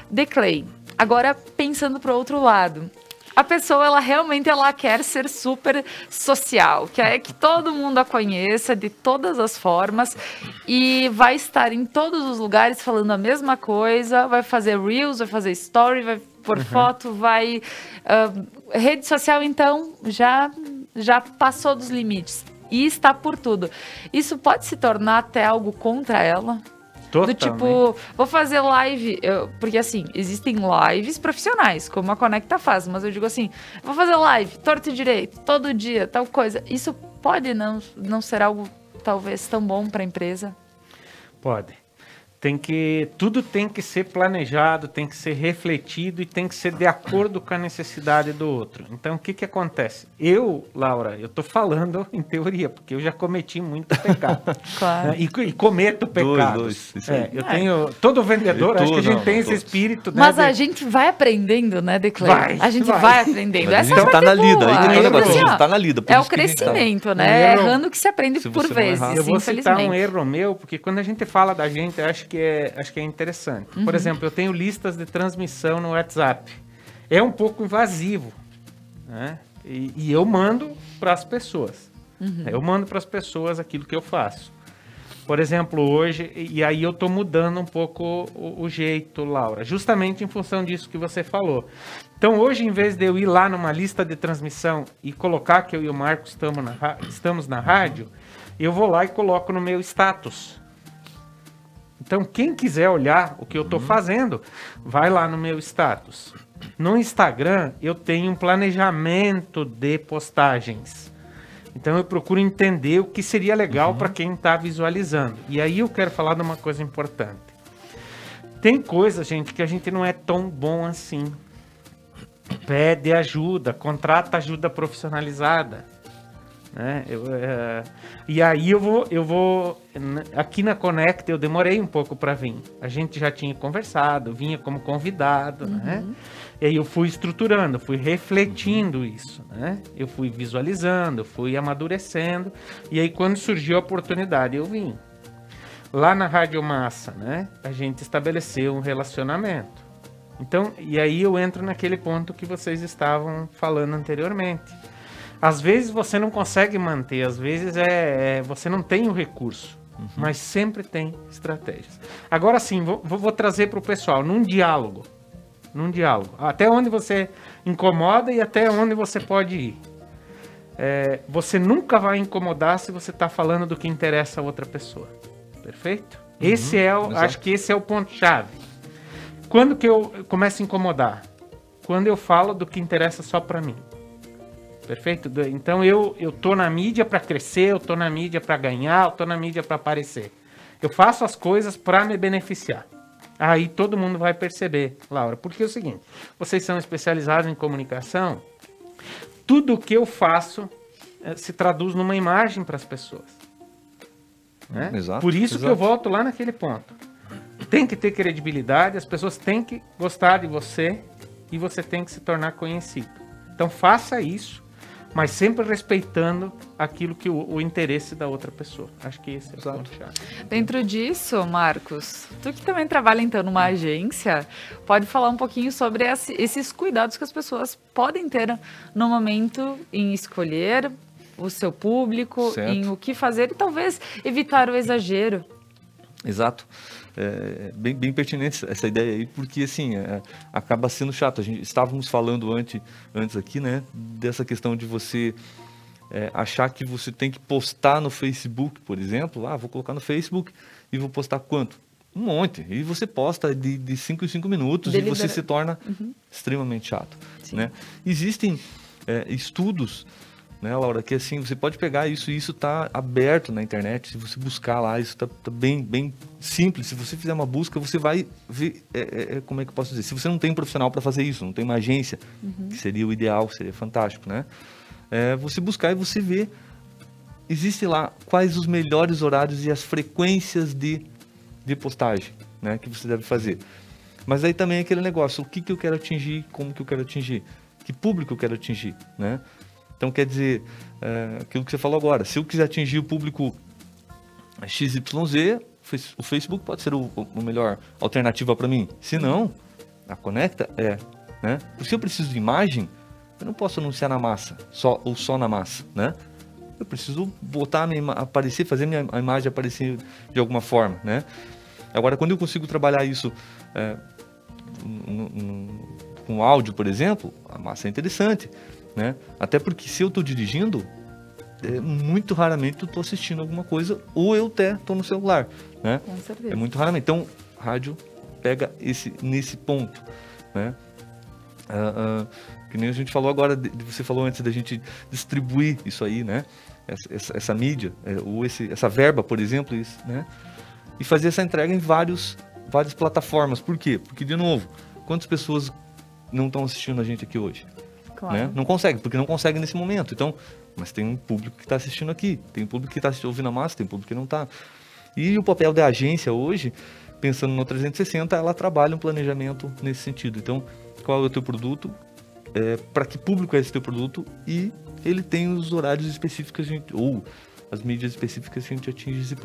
Declay, agora pensando para o outro lado, a pessoa ela realmente quer ser super social, quer que todo mundo a conheça de todas as formas e vai estar em todos os lugares falando a mesma coisa, vai fazer reels, vai fazer story, vai pôr foto, vai... rede social, então, já passou dos limites. E está por tudo. Isso pode se tornar até algo contra ela?
Totalmente.
Do tipo, vou fazer live, porque assim, existem lives profissionais, como a Conecta faz, mas eu digo assim, vou fazer live, torto e direito, todo dia, tal coisa. Isso pode não ser algo, talvez, tão bom para a empresa?
Pode. Tudo tem que ser planejado, tem que ser refletido e tem que ser de acordo com a necessidade do outro. Então, o que acontece? Laura, eu tô falando em teoria, porque eu já cometi muito pecado.
Claro.
E cometo pecados. Eu tenho... Todo vendedor, acho que a gente tem esse espírito... Né,
mas a gente vai aprendendo, né, Declay? A gente vai aprendendo.
A gente tá na lida. Tá na lida.
É o crescimento, né? Errando que se aprende por vezes,
eu vou citar um erro meu, porque quando a gente fala da gente, acho que é interessante. Por exemplo, eu tenho listas de transmissão no WhatsApp. É um pouco invasivo, né? E eu mando para as pessoas. Eu mando para as pessoas aquilo que eu faço. Por exemplo, hoje, e aí eu estou mudando um pouco o jeito, Laura, justamente em função disso que você falou. Então, hoje, em vez de eu ir lá numa lista de transmissão e colocar que eu e o Marcos estamos na rádio, eu vou lá e coloco no meu status. Então, quem quiser olhar o que eu estou fazendo, vai lá no meu status. No Instagram, eu tenho um planejamento de postagens. Então, eu procuro entender o que seria legal para quem está visualizando. E aí, eu quero falar de uma coisa importante. Tem coisa, gente, que a gente não é tão bom assim. Pede ajuda, contrata ajuda profissionalizada. Né? E aí eu vou aqui na Conecta eu demorei um pouco para vir. A gente já tinha conversado, vinha como convidado, né? E aí eu fui estruturando, fui refletindo isso, né? Eu fui visualizando, fui amadurecendo. E aí quando surgiu a oportunidade eu vim. Lá na Rádio Massa, né? A gente estabeleceu um relacionamento. Então, e aí eu entro naquele ponto que vocês estavam falando anteriormente. Às vezes você não consegue manter, às vezes você não tem o recurso, mas sempre tem estratégias. Agora sim, vou trazer para o pessoal, num diálogo, até onde você incomoda e até onde você pode ir. você nunca vai incomodar se você está falando do que interessa a outra pessoa. Perfeito? Acho que esse é o ponto-chave. Quando que eu começo a incomodar? Quando eu falo do que interessa só para mim. Perfeito? Então eu tô na mídia para crescer, eu tô na mídia para ganhar, eu tô na mídia para aparecer. Eu faço as coisas para me beneficiar. Aí todo mundo vai perceber, Laura. Porque é o seguinte, vocês são especializados em comunicação, tudo o que eu faço se traduz numa imagem para as pessoas. Né?
Exato.
Por isso que eu volto lá naquele ponto. Tem que ter credibilidade, as pessoas têm que gostar de você e você tem que se tornar conhecido. Então faça isso, mas sempre respeitando aquilo que o interesse da outra pessoa. Acho que esse é o ponto-chave.
Dentro disso, Marcos, tu que também trabalha então numa agência, pode falar um pouquinho sobre esses cuidados que as pessoas podem ter no momento em escolher o seu público, certo, em o que fazer e talvez evitar o exagero.
Exato. Bem pertinente essa ideia aí, porque assim, acaba sendo chato. Estávamos falando antes aqui, né, dessa questão de você achar que você tem que postar no Facebook, por exemplo. Vou colocar no Facebook e vou postar quanto? Um monte. E você posta de 5 em 5 minutos e você se torna extremamente chato. Né? Existem estudos, né, Laura, que assim, você pode pegar isso e isso está aberto na internet. Se você buscar lá, isso está bem simples. Se você fizer uma busca, você vai ver, como é que eu posso dizer, se você não tem um profissional para fazer isso, não tem uma agência, que seria o ideal, seria fantástico, né? Você buscar e você ver, existe lá quais os melhores horários e as frequências de postagem, né, que você deve fazer. Mas aí também é aquele negócio, o que eu quero atingir, como que eu quero atingir, que público eu quero atingir, né? Então, quer dizer, aquilo que você falou agora, se eu quiser atingir o público XYZ, o Facebook pode ser a melhor alternativa para mim. Se não, a Conecta né? Porque se eu preciso de imagem, eu não posso anunciar na massa, só na massa, né? Eu preciso botar aparecer, fazer a imagem aparecer de alguma forma, né? Agora, quando eu consigo trabalhar isso com áudio, por exemplo, a massa é interessante. Né? Até porque se eu estou dirigindo, muito raramente eu estou assistindo alguma coisa ou eu até estou no celular, né?
Com certeza.
É muito raramente. Então, rádio pega nesse ponto, né? Que nem a gente falou agora, você falou antes da gente distribuir isso aí, né? Essa mídia, ou essa verba, por exemplo, né? E fazer essa entrega em várias plataformas. Por quê? Porque, de novo, quantas pessoas não estão assistindo a gente aqui hoje? Claro. Né? Não consegue, porque não consegue nesse momento. Então, mas tem um público que está assistindo aqui, tem um público que está ouvindo a massa, tem um público que não está. E o papel da agência hoje, pensando no 360, ela trabalha um planejamento nesse sentido. Então, qual é o teu produto? Para que público é esse teu produto? E ele tem os horários específicos, ou as mídias específicas que a gente atinge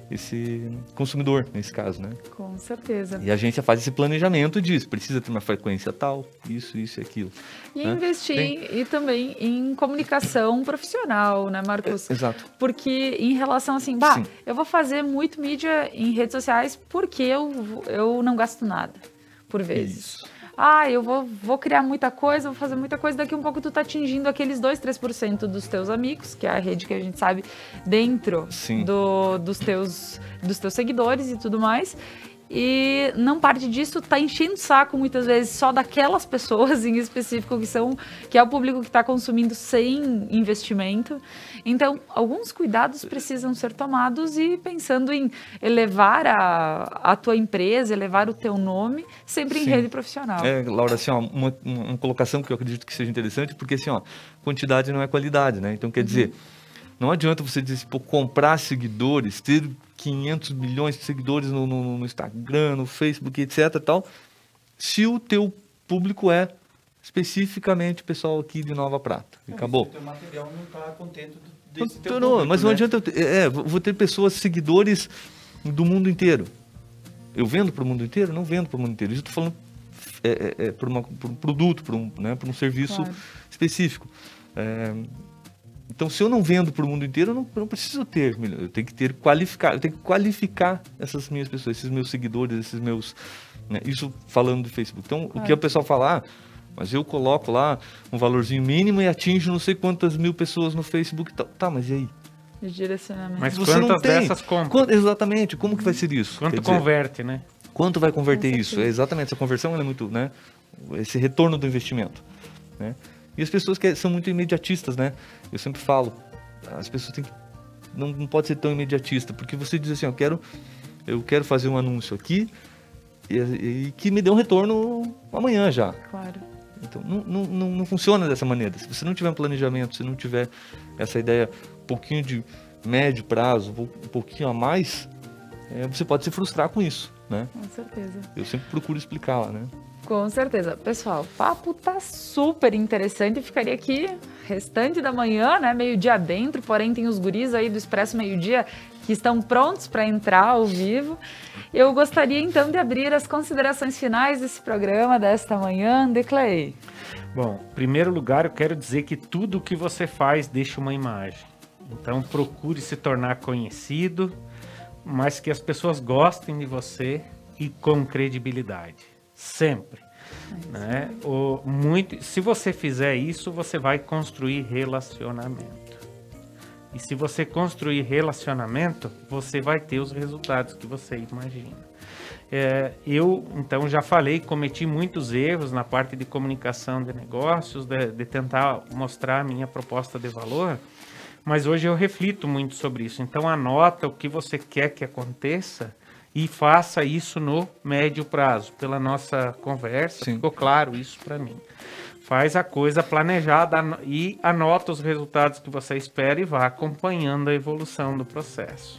esse consumidor, nesse caso, né?
Com certeza.
E a agência faz esse planejamento e diz, precisa ter uma frequência tal, isso e aquilo.
E
né?
investir e também em comunicação profissional, né, Marcos?
Exato.
Porque em relação assim, eu vou fazer muito mídia em redes sociais porque eu não gasto nada, por vezes. Isso. Eu vou criar muita coisa, vou fazer muita coisa, daqui um pouco tu tá atingindo aqueles 2-3% dos teus amigos, que é a rede que a gente sabe dentro dos teus seguidores e tudo mais. E não parte disso, tá enchendo o saco muitas vezes só daquelas pessoas em específico que é o público que está consumindo sem investimento. Então, alguns cuidados precisam ser tomados e pensando em elevar a tua empresa, elevar o teu nome, sempre em rede profissional.
Laura, assim, uma colocação que eu acredito que seja interessante, porque assim, quantidade não é qualidade, né? Então, quer dizer, não adianta você dizer, comprar seguidores, ter 500 milhões de seguidores no Instagram, no Facebook, etc. Tal, se o teu público é especificamente o pessoal aqui de Nova Prata. Acabou.
O teu material não está contente desse
teu público, mas não adianta. Vou ter pessoas, seguidores do mundo inteiro. Eu vendo para o mundo inteiro? Não vendo para o mundo inteiro. Eu estou falando por um produto, por um serviço específico. Então, se eu não vendo para o mundo inteiro, eu não preciso ter. Eu tenho que qualificar essas minhas pessoas, esses meus seguidores, esses meus... Né, isso falando do Facebook. Então, o que o pessoal fala, Mas eu coloco lá um valorzinho mínimo e atinjo não sei quantas mil pessoas no Facebook. Tá, mas e aí?
De direcionamento.
Mas
você
quantas
não tem.
dessas compram?
Exatamente, como que vai ser isso?
Quanto
Quer dizer,
converte, né?
quanto vai converter isso? Exatamente, essa conversão ela é muito, né? Esse retorno do investimento, né? E as pessoas são muito imediatistas, né? Eu sempre falo, as pessoas têm que, não pode ser tão imediatista, porque você diz assim, eu quero fazer um anúncio aqui e que me dê um retorno amanhã já.
Claro.
Então, não funciona dessa maneira. Se você não tiver um planejamento, se não tiver essa ideia um pouquinho de médio prazo, um pouquinho a mais, você pode se frustrar com isso, né?
Com certeza.
Eu sempre procuro explicar lá, né?
Com certeza. Pessoal, o papo tá super interessante. Ficaria aqui restante da manhã, né? Meio-dia dentro, porém tem os guris aí do Expresso Meio-Dia que estão prontos para entrar ao vivo. Eu gostaria então de abrir as considerações finais desse programa desta manhã. Declei.
Bom, em primeiro lugar, eu quero dizer que tudo o que você faz deixa uma imagem. Então, procure se tornar conhecido, mas que as pessoas gostem de você e com credibilidade. Sempre. Né? Se você fizer isso, você vai construir relacionamento. E se você construir relacionamento, você vai ter os resultados que você imagina. Eu, então, já falei, cometi muitos erros na parte de comunicação de negócios, de tentar mostrar a minha proposta de valor, mas hoje eu reflito muito sobre isso. Então, anota o que você quer que aconteça e faça isso no médio prazo. Pela nossa conversa, ficou claro isso para mim. Faz a coisa planejada e anota os resultados que você espera e vá acompanhando a evolução do processo.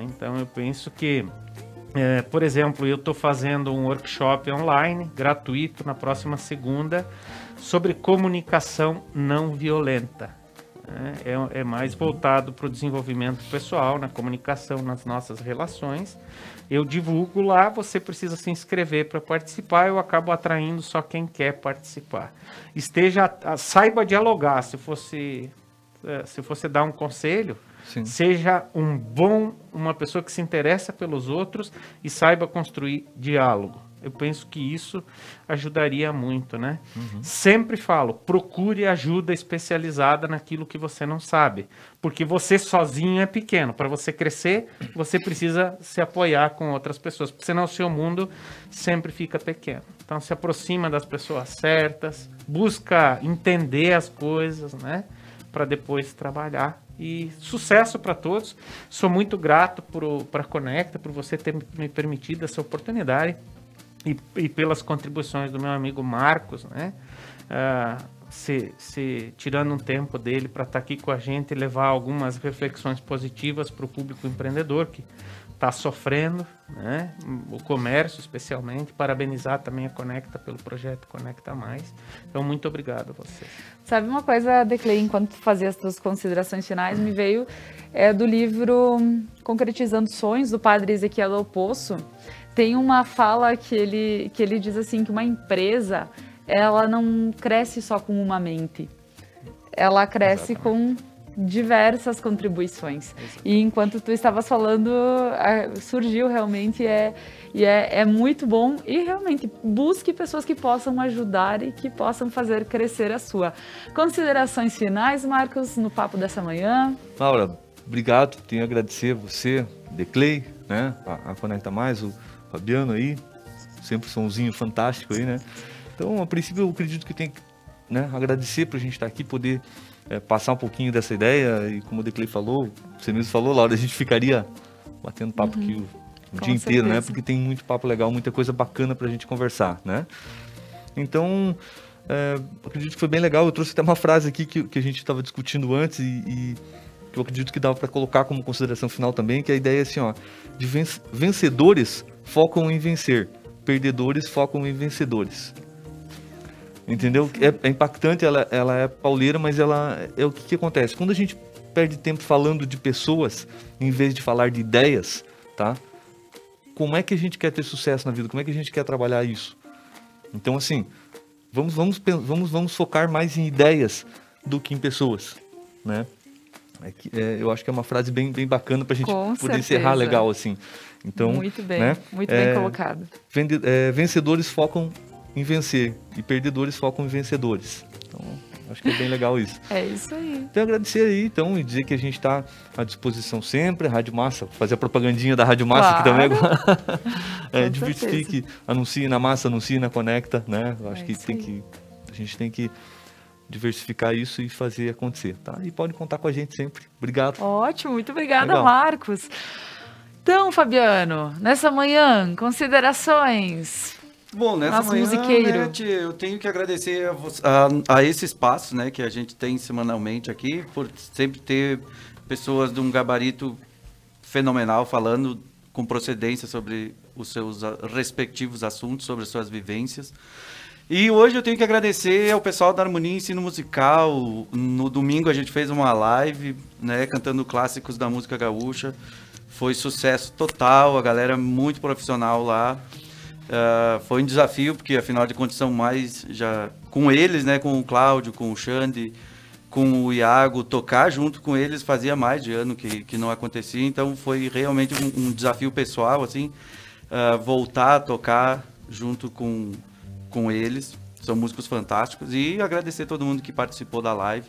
Então, eu penso que, por exemplo, eu estou fazendo um workshop online, gratuito, na próxima segunda, sobre comunicação não violenta. É mais voltado para o desenvolvimento pessoal, na comunicação, nas nossas relações. Eu divulgo lá, você precisa se inscrever para participar, eu acabo atraindo só quem quer participar. Saiba dialogar, se fosse dar um conselho, seja uma pessoa que se interessa pelos outros e saiba construir diálogo. Eu penso que isso ajudaria muito, né? Sempre falo, procure ajuda especializada naquilo que você não sabe. Porque você sozinho é pequeno. Para você crescer, você precisa se apoiar com outras pessoas. Porque senão o seu mundo sempre fica pequeno. Então se aproxima das pessoas certas, busca entender as coisas, né? Para depois trabalhar. E sucesso para todos. Sou muito grato para a Conecta, por você ter me permitido essa oportunidade. E pelas contribuições do meu amigo Marcos, né? Tirando um tempo dele para estar aqui com a gente e levar algumas reflexões positivas para o público empreendedor que está sofrendo, né? O comércio especialmente. Parabenizar também a Conecta pelo projeto Conecta Mais. Então, muito obrigado a você.
Sabe uma coisa, Declei, enquanto tu fazia as tuas considerações finais, me veio do livro Concretizando Sonhos, do padre Ezequiel Del Poço. Tem uma fala que ele diz assim, que uma empresa, ela não cresce só com uma mente, ela cresce com diversas contribuições. E enquanto tu estavas falando, surgiu realmente, é muito bom, e realmente busque pessoas que possam ajudar e que possam fazer crescer a sua. Considerações finais, Marcos, no papo dessa manhã?
Laura, obrigado, tenho a agradecer a você, Declei, né? A Conecta Mais, o Fabiano aí, sempre um somzinho fantástico aí, né? Então, a princípio, eu acredito que tem que, né, agradecer por a gente estar aqui, poder passar um pouquinho dessa ideia. E como o Declei falou, você mesmo falou, Laura, a gente ficaria batendo papo aqui o dia inteiro, né? Porque tem muito papo legal, muita coisa bacana pra gente conversar, né? Então, acredito que foi bem legal. Eu trouxe até uma frase aqui que a gente estava discutindo antes e que eu acredito que dava para colocar como consideração final também, que a ideia é assim, ó, de vencedores focam em vencer, perdedores focam em vencedores. Entendeu? É impactante, ela é pauleira, mas o que acontece? Quando a gente perde tempo falando de pessoas, em vez de falar de ideias, tá? Como é que a gente quer ter sucesso na vida? Como é que a gente quer trabalhar isso? Então, assim, vamos focar mais em ideias do que em pessoas, né? Eu acho que é uma frase bem bacana para a gente poder encerrar legal, assim. Então,
muito bem,
né?
Muito bem colocado.
Vencedores focam em vencer e perdedores focam em vencedores. Então, acho que é bem legal isso.
É isso aí.
Então, agradecer aí, então, e dizer que a gente está à disposição sempre, a Rádio Massa, fazer a propagandinha da Rádio Massa aqui também agora. Diversifique, anuncie na Massa, anuncie na Conecta, né? Eu acho que a gente tem que diversificar isso e fazer acontecer, tá? E pode contar com a gente sempre. Obrigado.
Ótimo, muito obrigada, Marcos. Então, Fabiano, nessa manhã, considerações?
Bom, nessa manhã, né, eu tenho que agradecer a esse espaço, né, que a gente tem semanalmente aqui, por sempre ter pessoas de um gabarito fenomenal falando com procedência sobre os seus respectivos assuntos, sobre as suas vivências. E hoje eu tenho que agradecer ao pessoal da Harmonia Ensino Musical. No domingo a gente fez uma live, né, cantando clássicos da música gaúcha. Foi sucesso total, a galera muito profissional lá. Foi um desafio, porque afinal de contas são mais já com eles, né, com o Cláudio, com o Xande, com o Iago, tocar junto com eles fazia mais de ano que não acontecia, então foi realmente um desafio pessoal, assim, voltar a tocar junto com eles. São músicos fantásticos, e agradecer todo mundo que participou da live,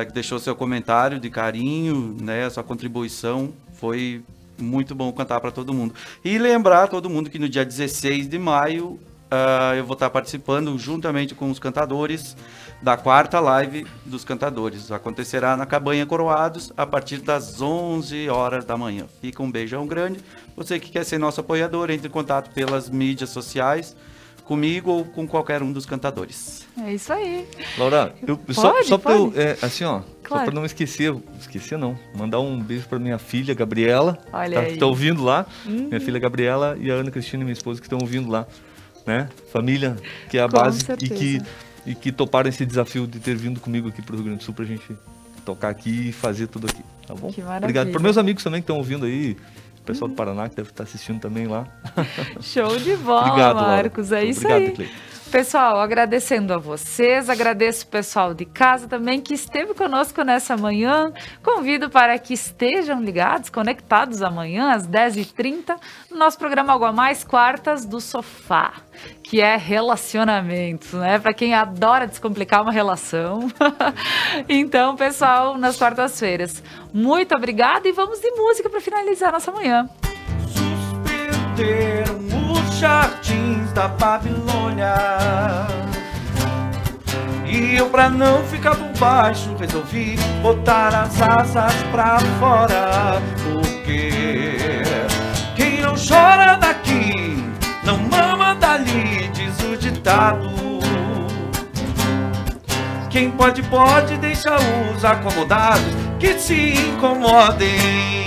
que deixou seu comentário de carinho, né, sua contribuição. Foi muito bom cantar para todo mundo. E lembrar todo mundo que no dia 16 de maio eu vou estar participando juntamente com os cantadores da 4ª live dos cantadores. Acontecerá na Cabanha Coroados a partir das 11 horas da manhã. Fica um beijão grande. Você que quer ser nosso apoiador, entre em contato pelas mídias sociais, comigo ou com qualquer um dos cantadores.
É isso aí.
Laura, só para eu, assim, ó, só para não esquecer não, mandar um beijo para minha filha Gabriela, que tá ouvindo lá, minha filha Gabriela e a Ana Cristina, minha esposa, que estão ouvindo lá, né? Família que é a base e que toparam esse desafio de ter vindo comigo aqui pro Rio Grande do Sul pra gente tocar aqui e fazer tudo aqui, tá bom?
Que maravilha.
Obrigado para meus amigos também que estão ouvindo aí. O pessoal do Paraná que deve estar assistindo também lá.
Show de bola,
obrigado,
Marcos.
Laura.
É isso
obrigado,
aí.
Clay.
Pessoal, agradecendo a vocês, agradeço o pessoal de casa também que esteve conosco nessa manhã. Convido para que estejam ligados, conectados amanhã às 10h30 no nosso programa Algo a Mais, Quartas do Sofá, que é relacionamentos, né? Para quem adora descomplicar uma relação. Então, pessoal, nas quartas-feiras, muito obrigada e vamos de música para finalizar nossa manhã.
Suspenderam os jardins da Babilônia, e eu, pra não ficar por baixo, resolvi botar as asas pra fora. Porque quem não chora daqui não mama dali, diz o ditado. Quem pode, deixa os acomodados que se incomodem.